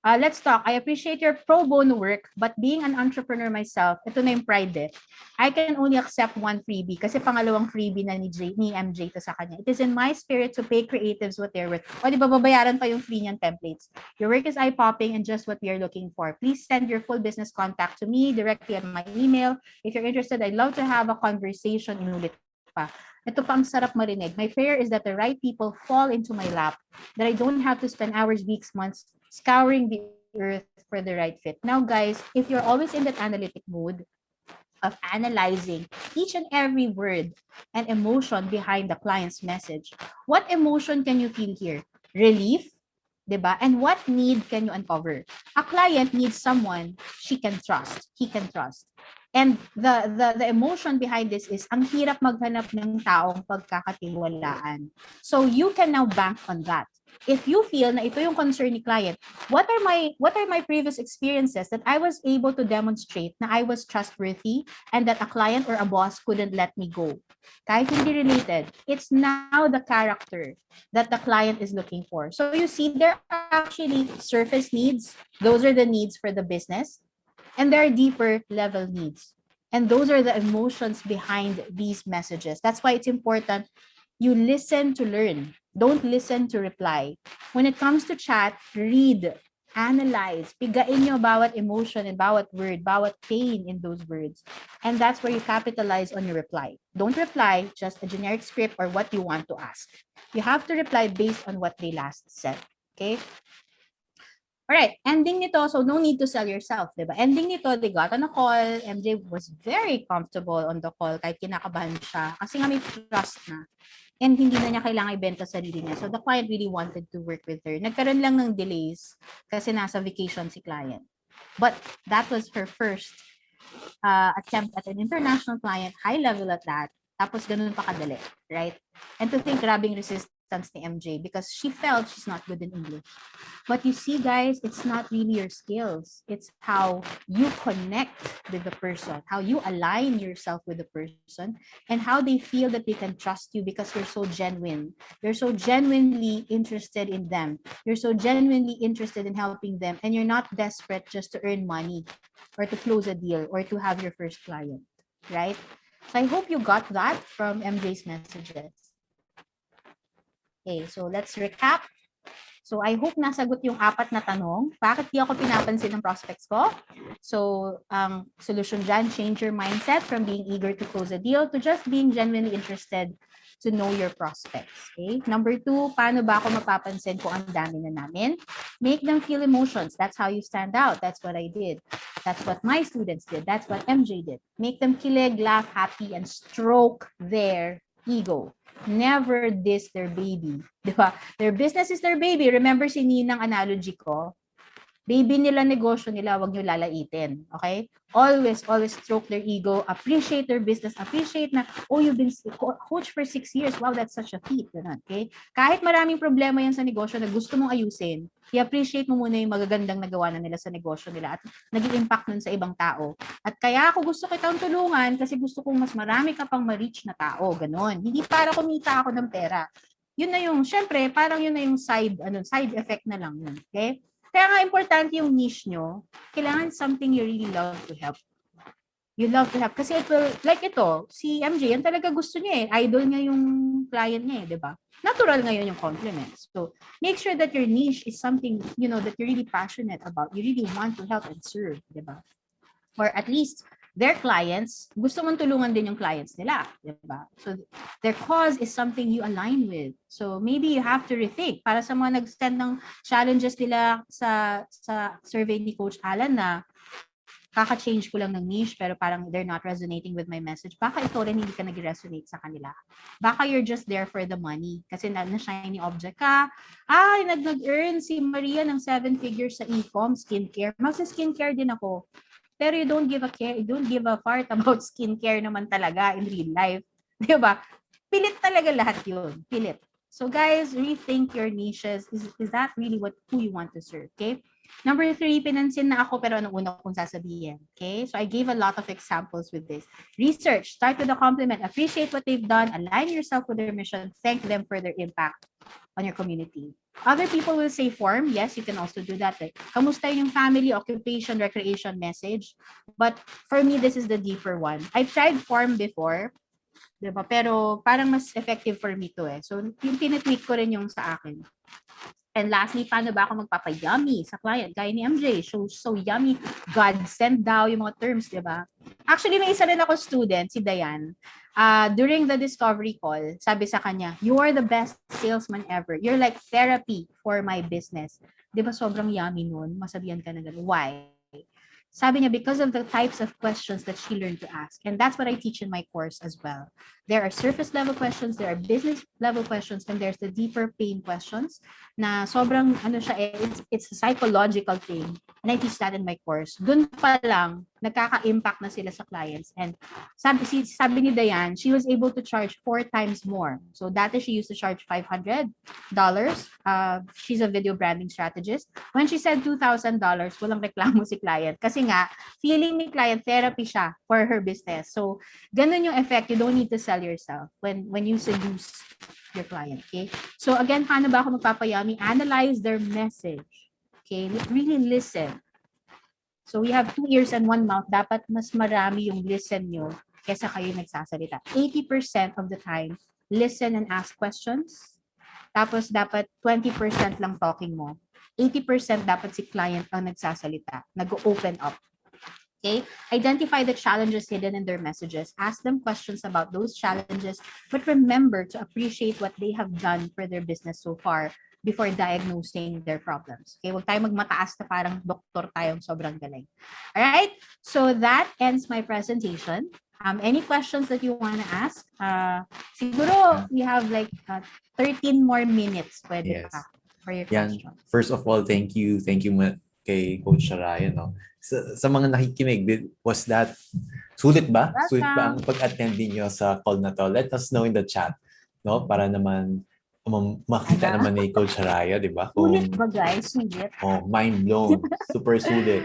Let's talk. I appreciate your pro bono work, but being an entrepreneur myself, ito na yung pride I can only accept one freebie kasi pangalawang freebie na ni MJ to sa kanya. It is in my spirit to pay creatives what they're worth. O di ba babayaran pa yung free niyan templates. Your work is eye-popping and just what we are looking for. Please send your full business contact to me directly at my email. If you're interested, I'd love to have a conversation. Inulit pa. Ito pa ang sarap marinig. My prayer is that the right people fall into my lap, that I don't have to spend hours, weeks, months scouring the earth for the right fit. Now, guys, if you're always in that analytic mood of analyzing each and every word and emotion behind the client's message, what emotion can you feel here? Relief, diba? And what need can you uncover? A client needs someone she can trust, he can trust. And the emotion behind this is ang hirap maghanap ng taong pagkakatiwalaan. So you can now bank on that. If you feel na ito yung concern ni client, what are my previous experiences that I was able to demonstrate na I was trustworthy and that a client or a boss couldn't let me go? Kahit hindi related, it's now the character that the client is looking for. So you see, there are actually surface needs. Those are the needs for the business. And there are deeper level needs. And those are the emotions behind these messages. That's why it's important you listen to learn. Don't listen to reply. When it comes to chat, read Analyze. Pigain nyo bawat emotion and bawat word, bawat pain in those words. And that's where you capitalize on your reply. Don't reply just a generic script or what you want to ask. You have to reply based on what they last said. Okay? Alright, ending nito, so no need to sell yourself, diba? Ending nito, they got on a call. MJ was very comfortable on the call kahit kinakabahan siya kasi nga may trust na. And hindi na niya kailangan ibenta sarili niya. So the client really wanted to work with her. Nagkaroon lang ng delays kasi nasa vacation si client. But that was her first attempt at an international client, high level at that. Tapos ganun pa kadali, right? And to think grabing resistance ni MJ because she felt she's not good in English. But you see, guys, it's not really your skills. It's how you connect with the person, how you align yourself with the person, and how they feel that they can trust you because you're so genuine. You're so genuinely interested in them. You're so genuinely interested in helping them, and you're not desperate just to earn money or to close a deal or to have your first client, right? So I hope you got that from MJ's messages. Okay, so let's recap. So I hope nasagot yung 4 na tanong. Bakit di ako pinapansin ng prospects ko? So ang solution dyan, change your mindset from being eager to close a deal to just being genuinely interested to know your prospects. Okay? Number 2, paano ba ako mapapansin kung ang dami na namin? Make them feel emotions. That's how you stand out. That's what I did. That's what my students did. That's what MJ did. Make them kilig, laugh, happy, and stroke their ego. Never diss their baby. Diba? Their business is their baby. Remember si Ninang analogy ko? Baby nila, negosyo nila, wag nyo lalaitin. Okay? Always stroke their ego. Appreciate their business. Appreciate na, oh, you've been coach for 6 years. Wow, that's such a feat. Okay? Kahit maraming problema yan sa negosyo na gusto mong ayusin, i-appreciate mo muna yung magagandang nagawa na nila sa negosyo nila at nag-i-impact nun sa ibang tao. At kaya ako gusto kitang tulungan kasi gusto kong mas marami ka pang ma-reach na tao. Ganon. Hindi para kumita ako ng pera. Yun na yung, syempre, parang yun na yung side effect na lang yun. Okay? Kaya nga importante yung niche nyo, kailangan something you really love to help. You love to help. Kasi it will, like ito, si MJ, yan talaga gusto niya eh. Idol niya yung client niya eh, di ba? Natural ngayon yung compliments. So, make sure that your niche is something, you know, that you're really passionate about. You really want to help and serve, di ba? Or at least, their clients, gusto mong tulungan din yung clients nila, di ba? So, their cause is something you align with. So, maybe you have to rethink. Para sa mga nag-send ng challenges nila sa survey ni Coach Alan na kaka-change ko lang ng niche pero parang they're not resonating with my message. Baka ikaw rin hindi ka nag-resonate sa kanila. Baka you're just there for the money. Kasi na-shiny object ka. Ay, nag-earn si Maria ng 7 figures sa e-com, skincare. Mag-skincare din ako. Pero you don't give a fart about skincare naman talaga in real life. Di ba? Pilit talaga lahat yun. Pilit. So guys, rethink your niches. Is that really who you want to serve? Okay? Number 3, pinansin na ako pero anong una kong sasabihin. Okay? So I gave a lot of examples with this. Research. Start with a compliment. Appreciate what they've done. Align yourself with their mission. Thank them for their impact on your community. Other people will say form. Yes, you can also do that. Like, kamusta yung family, occupation, recreation message. But for me, this is the deeper one. I tried form before. Diba? Pero parang mas effective for me to eh. So, yung tinitweak ko rin yung sa akin. And lastly, paano ba ako magpapayummy sa client? Gaya ni MJ, so yummy. God send daw yung mga terms, di ba? Actually, may isa rin ako student, si Dayan. During the discovery call, sabi sa kanya, you are the best salesman ever. You're like therapy for my business. Di ba sobrang yummy nun? Masabihan ka na gano'n. Why? Sabi niya, because of the types of questions that she learned to ask. And that's what I teach in my course as well. There are surface level questions, there are business level questions, and there's the deeper pain questions na sobrang, it's a psychological thing. And I teach that in my course. Dun pa lang, nagkaka-impact na sila sa clients. And sabi ni Dayan, she was able to charge 4 times more. So dati she used to charge $500. She's a video branding strategist. When she said $2,000, walang reklamo si client. Kasi nga, feeling ni client therapy siya for her business. So, ganun yung effect. You don't need to sell yourself when you seduce your client. Okay? So, again, paano ba ako magpapayummy? Analyze their message. Okay? Really listen. So, we have 2 ears and 1 mouth. Dapat mas marami yung listen nyo kesa kayo nagsasalita. 80% of the time, listen and ask questions. Tapos, dapat 20% lang talking mo. 80% dapat si client ang nagsasalita, nag-open up. Okay? Identify the challenges hidden in their messages. Ask them questions about those challenges, but remember to appreciate what they have done for their business so far before diagnosing their problems. Okay? Huwag tayo magmataas na parang doktor tayong sobrang galing. Alright? So that ends my presentation. Any questions that you want to ask? Siguro we have like 13 more minutes pwede Yes. pa for your Yan. question. First of all, thank you. Thank you kay Coach Sariah, no? Sa mga nakikinig, was that sulit ba? Welcome. Sulit ba ang pag-attend niyo sa call na to? Let us know in the chat, no? Para naman makita naman ni Coach Sariah, di ba? Sulit ba guys? Sulit. Oh, mind blown. Super sulit.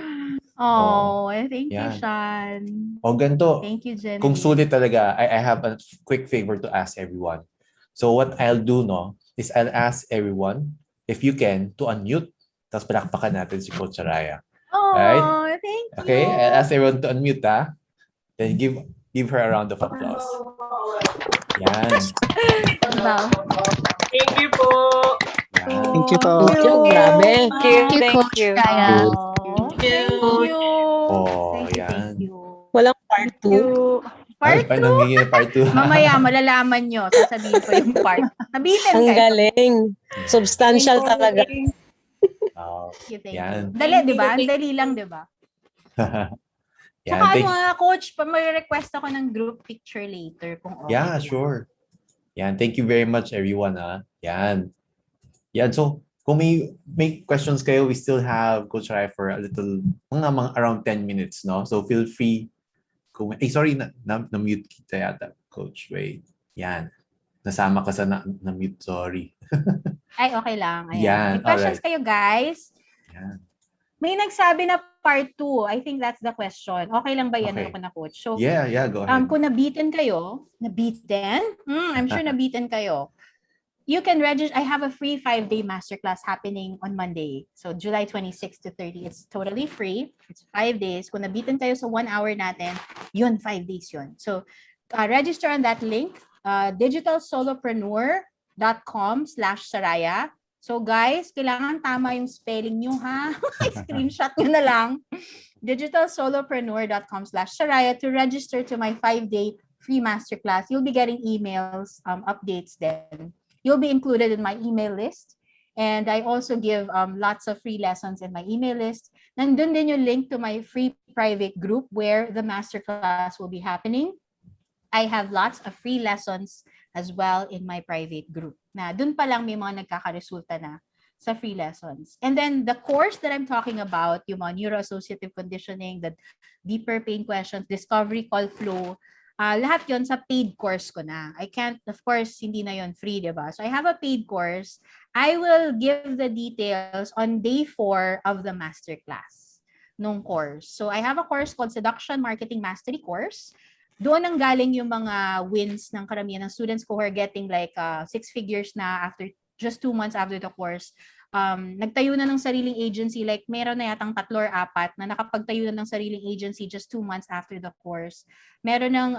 Oh, thank you, yan. Sean. O ganito, Thank you, Jenny. kung sulit talaga, I have a quick favor to ask everyone. So what I'll do, no, is I'll ask everyone, if you can, to unmute, tapos palakpakan natin si Coach Sariah. Oh, right? thank you. Okay, I'll ask everyone to unmute, ha? Then give her a round of applause. Yan. Thank you po. Yan. Thank you po. Thank you. Grabe. Thank you, Coach Raya. Thank you. Oh, Thank yan. you. Walang part 2. Part 2? Nangingin part 2. Mamaya, malalaman nyo. Sasabihin ko yung part. Nabitin Ang kayo. galing. Substantial talaga. Oh, Thank yan. you. Dali, di ba? Ang dali lang, di ba? Yan. Saka coach, may request ako ng group picture later. Kung okay. Yeah, sure. Yan. Thank you very much, everyone. Ha? Yan. Yan. So, kung may questions kayo, we still have Coach Rai for a little, mga around 10 minutes, no? So, feel free. Sorry, na-mute kita yata, Coach. Wait. Yan. Nasama ka sa na-mute. Sorry. Ay, okay lang. Ayan. Yan. May questions Alright. kayo, guys? Yan. May nagsabi na part 2. I think that's the question. Okay lang ba yan Okay. ako na coach? So, Yeah, go ahead. kung nabitin kayo, I'm sure nabitin kayo. You can register. I have a free 5-day masterclass happening on Monday. So, July 26 to 30. It's totally free. It's 5 days. Kung nabitin kayo sa 1 hour natin, yun, 5 days yun. So, register on that link, digitalsolopreneur.com/Sariah. So guys, kailangan tama yung spelling nyo, ha? Screenshot nyo na lang. digitalsolopreneur.com/Sariah to register to my 5-day free masterclass. You'll be getting emails, updates then. You'll be included in my email list. And I also give lots of free lessons in my email list. Nandun din yung link to my free private group where the masterclass will be happening. I have lots of free lessons as well in my private group. Na dun pa lang may mga nagkakaresulta na sa free lessons. And then the course that I'm talking about, yung mga neuroassociative conditioning, the deeper pain questions, discovery call flow, lahat yon sa paid course ko na. I can't, of course, hindi na yon free, diba? So I have a paid course. I will give the details on day 4 of the masterclass nung course. So I have a course called Seduction Marketing Mastery Course. Doon ang galing yung mga wins ng karamihan ng students ko who are getting like 6 figures na after just 2 months after the course. Nagtayo na ng sariling agency, like meron na yatang 3 or 4 na nakapagtayo na ng sariling agency just 2 months after the course. Meron ng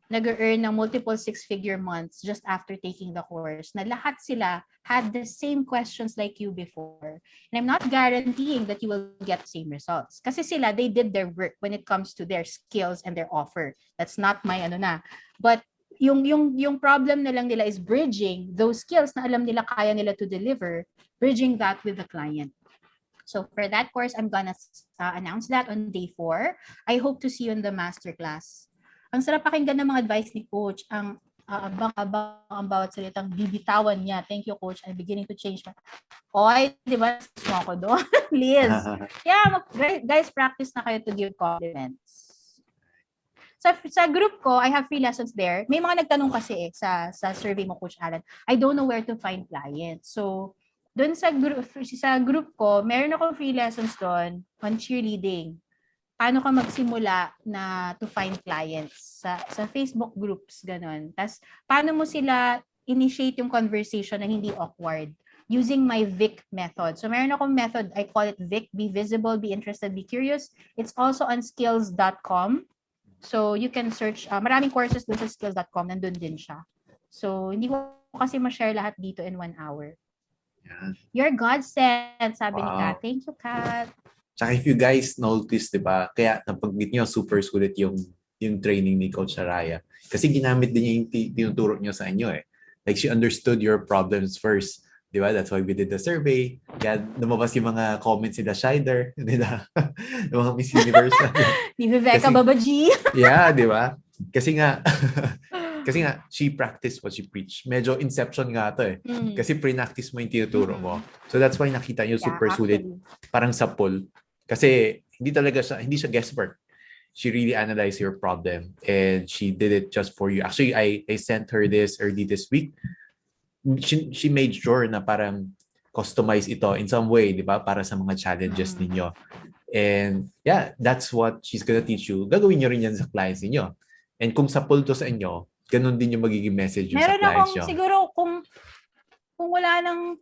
nag-earn ng multiple 6-figure months just after taking the course, na lahat sila had the same questions like you before. And I'm not guaranteeing that you will get the same results. Kasi sila, they did their work when it comes to their skills and their offer. That's not my But yung problem na lang nila is bridging those skills na alam nila kaya nila to deliver, bridging that with the client. So for that course, I'm gonna announce that on day 4. I hope to see you in the masterclass. Ang sarap pakinggan ng mga advice ni Coach. Ang abang-abang ang bawat salitang bibitawan niya. Thank you, Coach. I'm beginning to change my... Oy, di ba? Mo ako doon. Liz. Yeah, guys, practice na kayo to give compliments. Sa group ko, I have free lessons there. May mga nagtanong kasi sa survey mo, Coach Alan. I don't know where to find clients. So, doon sa group ko, meron akong free lessons doon on cheerleading. Paano ka magsimula na to find clients sa Facebook groups, ganon. Tapos, paano mo sila initiate yung conversation na hindi awkward using my Vic method. So, meron akong method, I call it Vic, be visible, be interested, be curious. It's also on skills.com. So, you can search, maraming courses doon sa skills.com, nandun din siya. So, hindi ko kasi ma-share lahat dito in 1 hour. Yan. You're God sent, sabi ni Wow. Kat. Thank you, Kat. Tsaka if you guys notice, di ba, kaya napag-meet nyo, super sulit yung training ni Coach Sariah. Kasi ginamit din niya yung tinuturo niyo sa inyo eh. Like she understood your problems first. Di ba? That's why we did the survey. Kaya lumabas yung mga comments nila Shider, nila, yung mga Miss Universe. Ni Viveka Kasi- Babaji. Yeah, di ba? Kasi nga, she practiced what she preached. Medyo inception nga to eh. Kasi pre-practice mo yung tinuturo mo. So that's why nakita nyo super sulit. Parang sa poll. Kasi hindi siya guesswork. She really analyzed your problem and she did it just for you. Actually, I sent her this early this week. She made sure na parang customize ito in some way, di ba? Para sa mga challenges ninyo. And yeah, that's what she's gonna teach you. Gagawin nyo rin yan sa clients ninyo. And kung sa poll to sa inyo, ganun din yung magiging message yung sa Meron clients akong, nyo. siguro, kung walang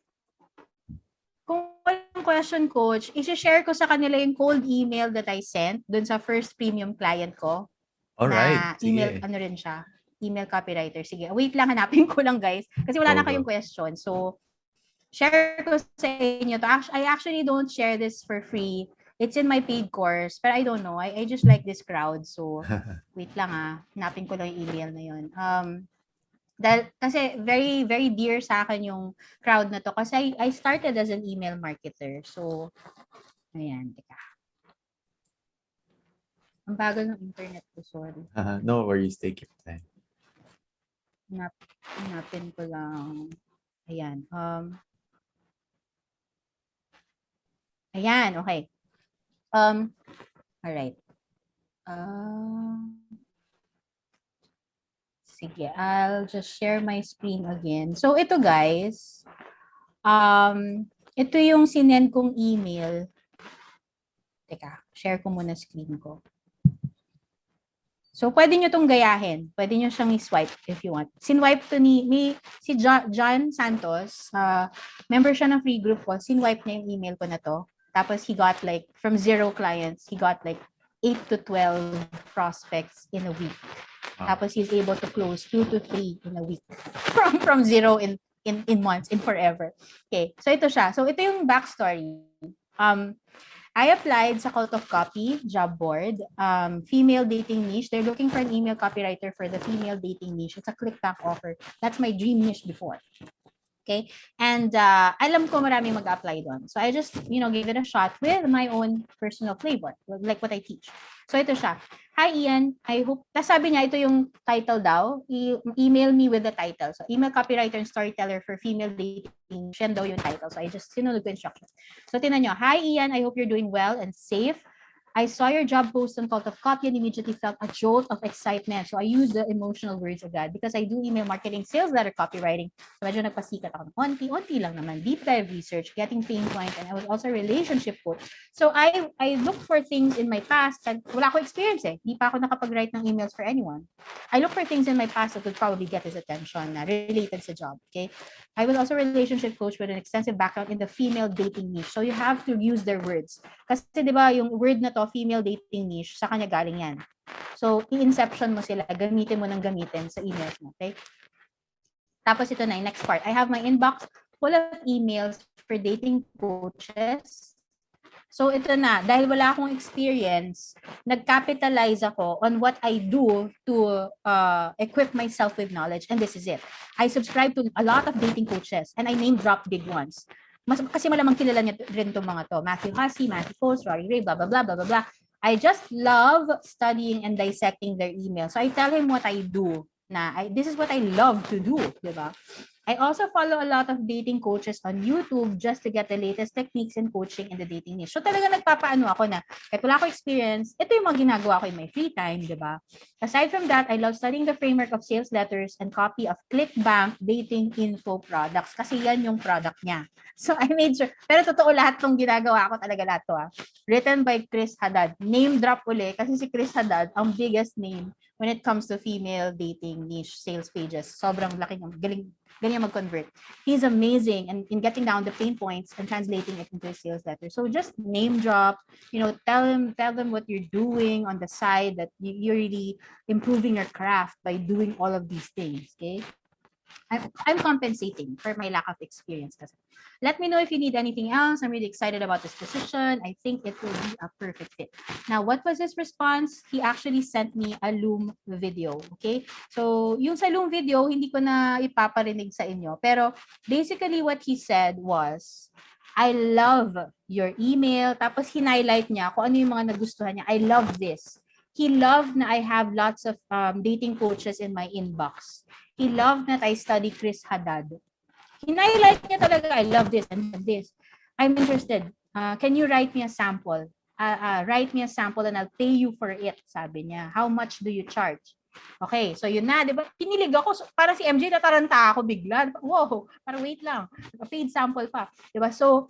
question, Coach, i-share ko sa kanila yung cold email that I sent dun sa first premium client ko. Alright, Na email, sige. ano rin siya, email copywriter. Sige, wait lang, hanapin ko lang, guys. Kasi wala na kayong question. So, share ko sa inyo to. I actually don't share this for free. It's in my paid course. But I don't know. I just like this crowd. So, wait lang hanapin ko lang yung email na yun. Dahil, kasi very, very dear sa akin yung crowd na to. Kasi I started as an email marketer. So, ayan, teka. Ang bagal ng internet ko, sorry. No worries, take your time. Hanapin ko lang. Ayan. Ayan, okay. Alright. Sige, I'll just share my screen again. So, ito guys, ito yung sinend kong email. Teka, share ko muna screen ko. So, pwede nyo itong gayahin. Pwede nyo siyang i-swipe if you want. Sinwipe to si John Santos, member siya ng free group ko, sinwipe niya yung email ko na to. Tapos, he got like, from 0 clients, he got like 8 to 12 prospects in a week. Tapos, he's able to close 2 to 3 in a week. From 0 in months, in forever. Okay, so ito siya. So, ito yung backstory. I applied sa Cult of Copy job board, female dating niche. They're looking for an email copywriter for the female dating niche. It's a clickback offer. That's my dream niche before. Okay? And alam ko maraming mag-apply doon. So I just, gave it a shot with my own personal flavor, like what I teach. So ito siya. Hi, Ian. I hope, tas sabi niya, ito yung title daw. Email me with the title. So email copywriter and storyteller for female dating. Siya daw yung title. So I just sinunod ko instructions. So tinan nyo. Hi, Ian. I hope you're doing well and safe. I saw your job post on Cult of Copy and immediately felt a jolt of excitement. So I use the emotional words agad because I do email marketing, sales letter copywriting. So medyo nagpasikat ako ng onti lang naman. Deep dive research, getting pain points, and I was also a relationship coach. So I look for things in my past that wala ko experience eh. Di pa ako nakapag-write ng emails for anyone. I look for things in my past that would probably get his attention na related sa job. Okay. I was also a relationship coach with an extensive background in the female dating niche. So you have to use their words. Kasi di ba yung word na to, female dating niche, sa kanya galing yan. So, i-inception mo sila, gamitin mo ng gamitin sa emails mo, okay? Tapos ito na yung next part. I have my inbox full of emails for dating coaches. So ito na, dahil wala akong experience, nag-capitalize ako on what I do to equip myself with knowledge, and this is it. I subscribe to a lot of dating coaches, and I name drop big ones. Kasi malamang kilala niya rin itong mga to. Matthew Hussey, Matthew Coles, Rory Ray, blah, blah, blah, blah, blah, blah. I just love studying and dissecting their emails. So I tell him what I do. This is what I love to do, diba? I also follow a lot of dating coaches on YouTube just to get the latest techniques in coaching in the dating niche. So talaga nagpapaano ako na kahit wala ko experience, ito yung mga ginagawa ko in my free time, di ba? Aside from that, I love studying the framework of sales letters and copy of ClickBank dating info products kasi yan yung product niya. So I made sure, pero totoo lahat ng ginagawa ko talaga lahat to. Written by Chris Haddad. Name drop uli kasi si Chris Haddad ang biggest name when it comes to female dating niche sales pages. Sobrang laki ng galing mag-convert. He's amazing in getting down the pain points and translating it into a sales letter. So just name drop, tell them what you're doing on the side, that you're really improving your craft by doing all of these things, okay? I'm compensating for my lack of experience kasi. Let me know if you need anything else. I'm really excited about this position. I think it will be a perfect fit. Now, what was his response? He actually sent me a Loom video. Okay? So, yung sa Loom video, hindi ko na ipaparinig sa inyo. Pero, basically what he said was, I love your email. Tapos, hinighlight niya kung ano yung mga nagustuhan niya. I love this. He loved na I have lots of dating coaches in my inbox. He loved that I study Chris Haddad. Hinighlight niya talaga, I love this and this. I'm interested. Can you write me a sample? Write me a sample and I'll pay you for it, sabi niya. How much do you charge? Okay, so yun na, di ba? Kinilig ako. So, para si MJ, nataranta ako bigla. Wow, para wait lang. Paid sample pa. Di ba? So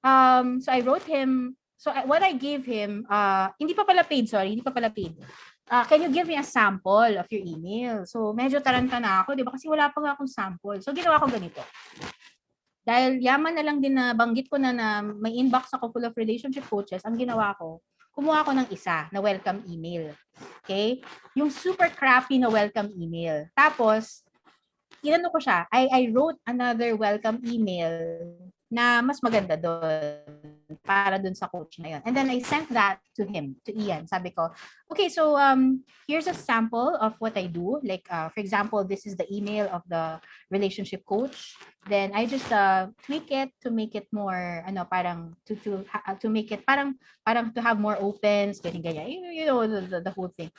I wrote him, what I gave him, hindi pa pala paid. Can you give me a sample of your email? So, medyo taranta na ako, di ba? Kasi wala pa nga akong sample. So, ginawa ko ganito. Dahil yaman na lang din na banggit ko na may inbox ako full of relationship coaches, ang ginawa ko, kumuha ko ng isa na welcome email. Okay? Yung super crappy na welcome email. Tapos, inano ko siya, I wrote another welcome email na mas maganda doon para doon sa coach na yun. And then I sent that to him, to Ian. Sabi ko, okay, so here's a sample of what I do. Like, for example, this is the email of the relationship coach. Then I just tweak it to make it more, parang to make it parang to have more opens, ganyan. You know, the whole thing.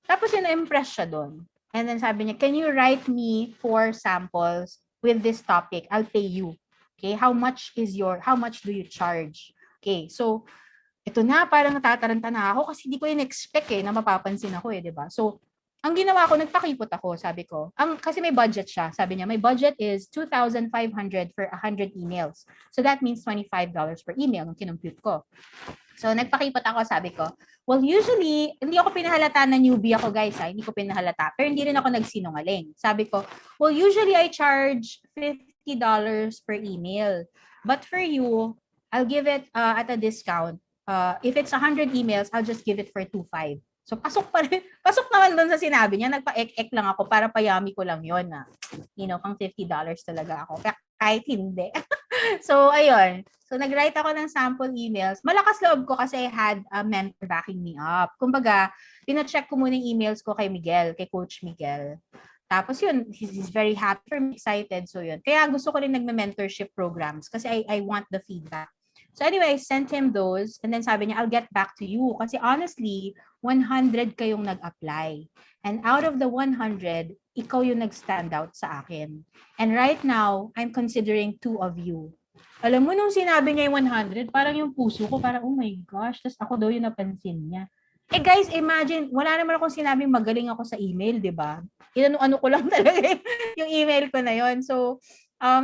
Tapos na-impress siya doon. And then sabi niya, can you write me 4 samples with this topic? I'll pay you. Okay, how much do you charge? Okay, so ito na, parang natataranta na ako kasi hindi ko in-expect na mapapansin ako di ba? So, ang ginawa ko, nagpakipot ako, sabi ko. Kasi may budget siya. Sabi niya, my budget is $2,500 for 100 emails. So that means $25 per email ang kinumpute ko. So, nagpakipot ako, sabi ko, well, usually, hindi ako pinahalata na newbie ako, guys. Hindi ko pinahalata. Pero hindi rin ako nagsinungaling. Sabi ko, well, usually I charge $50 per email. But for you, I'll give it at a discount. If it's 100 emails, I'll just give it for $2,500. So, pasok pa rin. Pasok naman doon sa sinabi niya. Nagpa-ek-ek lang ako para payami ko lang yon na, pang $50 talaga ako. Kahit hindi. So, ayun. So, nag-write ako ng sample emails. Malakas loob ko kasi I had a mentor backing me up. Kumbaga, pina-check ko muna yung emails ko kay Miguel, kay Coach Miguel. Tapos yun, he's very happy for me, excited. So yun. Kaya gusto ko rin nagme-mentorship programs kasi I want the feedback. So anyway, I sent him those and then sabi niya, I'll get back to you. Kasi honestly, 100 kayong nag-apply. And out of the 100, ikaw yung nag-stand out sa akin. And right now, I'm considering 2 of you. Alam mo, nung sinabi niya yung 100, parang yung puso ko, parang, oh my gosh, tas ako daw yung napansin niya. Guys, imagine, wala naman akong sinabing magaling ako sa email, di ba? Ano ko lang talaga yung email ko na yon. So,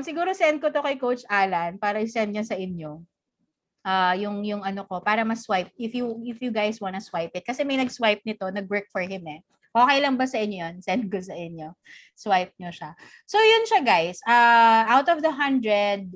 siguro send ko to kay Coach Alan para i-send niya sa inyo. Yung ano ko, para ma-swipe. If you guys wanna swipe it. Kasi may nag-swipe nito, nag-work for him Okay lang ba sa inyo yun? Send ko sa inyo. Swipe nyo siya. So, yun siya, guys. Out of the 100,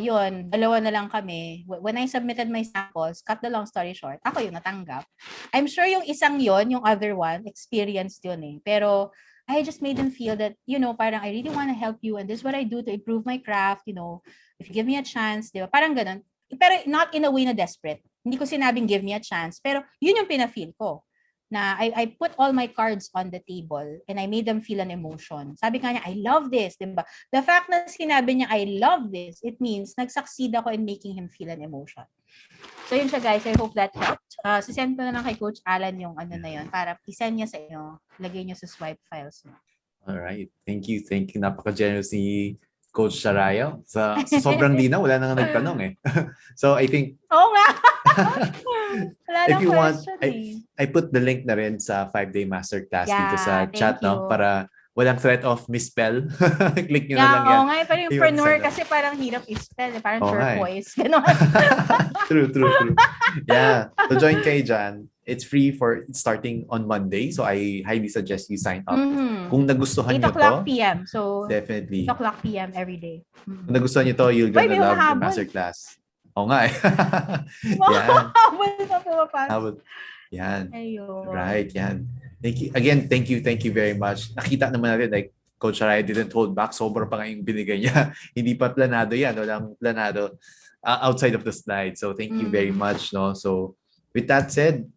yun, 2 na lang kami. When I submitted my samples, cut the long story short, ako yung natanggap. I'm sure yung isang yon, yung other one, experienced yun Pero, I just made them feel that, parang I really want to help you and this is what I do to improve my craft, if you give me a chance, di ba? Parang ganun. Pero not in a way na desperate. Hindi ko sinabing give me a chance, pero yun yung pina-feel ko. Na I put all my cards on the table and I made them feel an emotion. Sabi nga niya, I love this, diba? The fact na sinabi niya, I love this, it means nag-succeed ako in making him feel an emotion. So yun siya, guys. I hope that helped. Sisend ko na lang kay Coach Alan yung ano na yun para isend niya sa inyo. Lagay niyo sa swipe files niyo. Alright. Thank you. Napaka-generous ni Coach Sariah. Sa sobrang linaw, wala na nga nagtanong So I think Oo nga. Wala if you want, question I put the link na rin sa 5-day masterclass dito sa thank chat, you. para walang threat of misspell. Click nyo na lang yan. Oo nga, parang yung Yung preneur website, kasi parang hirap i-spell. Parang Oo nga turquoise. Ganon. True. Yeah. So join kayo dyan. It's free for starting on Monday. So I highly suggest you sign up. Kung nagustuhan 8 nyo o'clock to, p.m. So, definitely. 8 o'clock p.m. every day. Kung nagustuhan nyo to, you're gonna may love the mahabol. masterclass. Oo nga Yan. Mahabol na pumapasok. Yan. Ayun. Right, yan. Thank you. Again, thank you very much. Nakita naman natin, like, Coach Sariah didn't hold back. Sobra pa nga yung binigay niya. Hindi pa planado yan. Walang planado outside of the slide. So thank you very much. No? So with that said,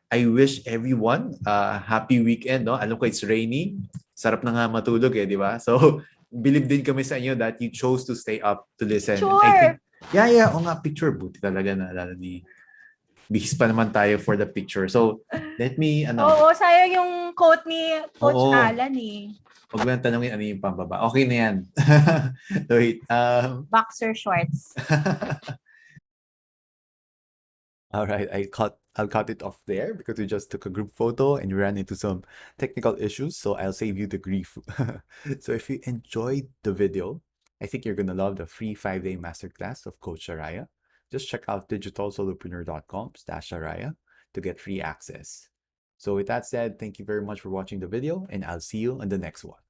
I wish everyone a happy weekend. No? Alam ko it's rainy. Sarap na nga matulog di ba? So believe din kami sa inyo that you chose to stay up to listen. Sure. I think, yeah. O nga, picture. Buti talaga naalala ni bihis pa naman tayo for the picture. So, let me, Oo, sayang yung quote ni Coach Oo. Alan eh. Huwag mo nang tanongin ano yung pambaba. Okay na yan. Wait. Boxer shorts. All right, I'll cut it off there because we just took a group photo and we ran into some technical issues, so I'll save you the grief. So if you enjoyed the video, I think you're gonna love the free 5-day masterclass of Coach Sariah. Just check out digitalsolopreneur.com/Sariah to get free access. So with that said, thank you very much for watching the video and I'll see you on the next one.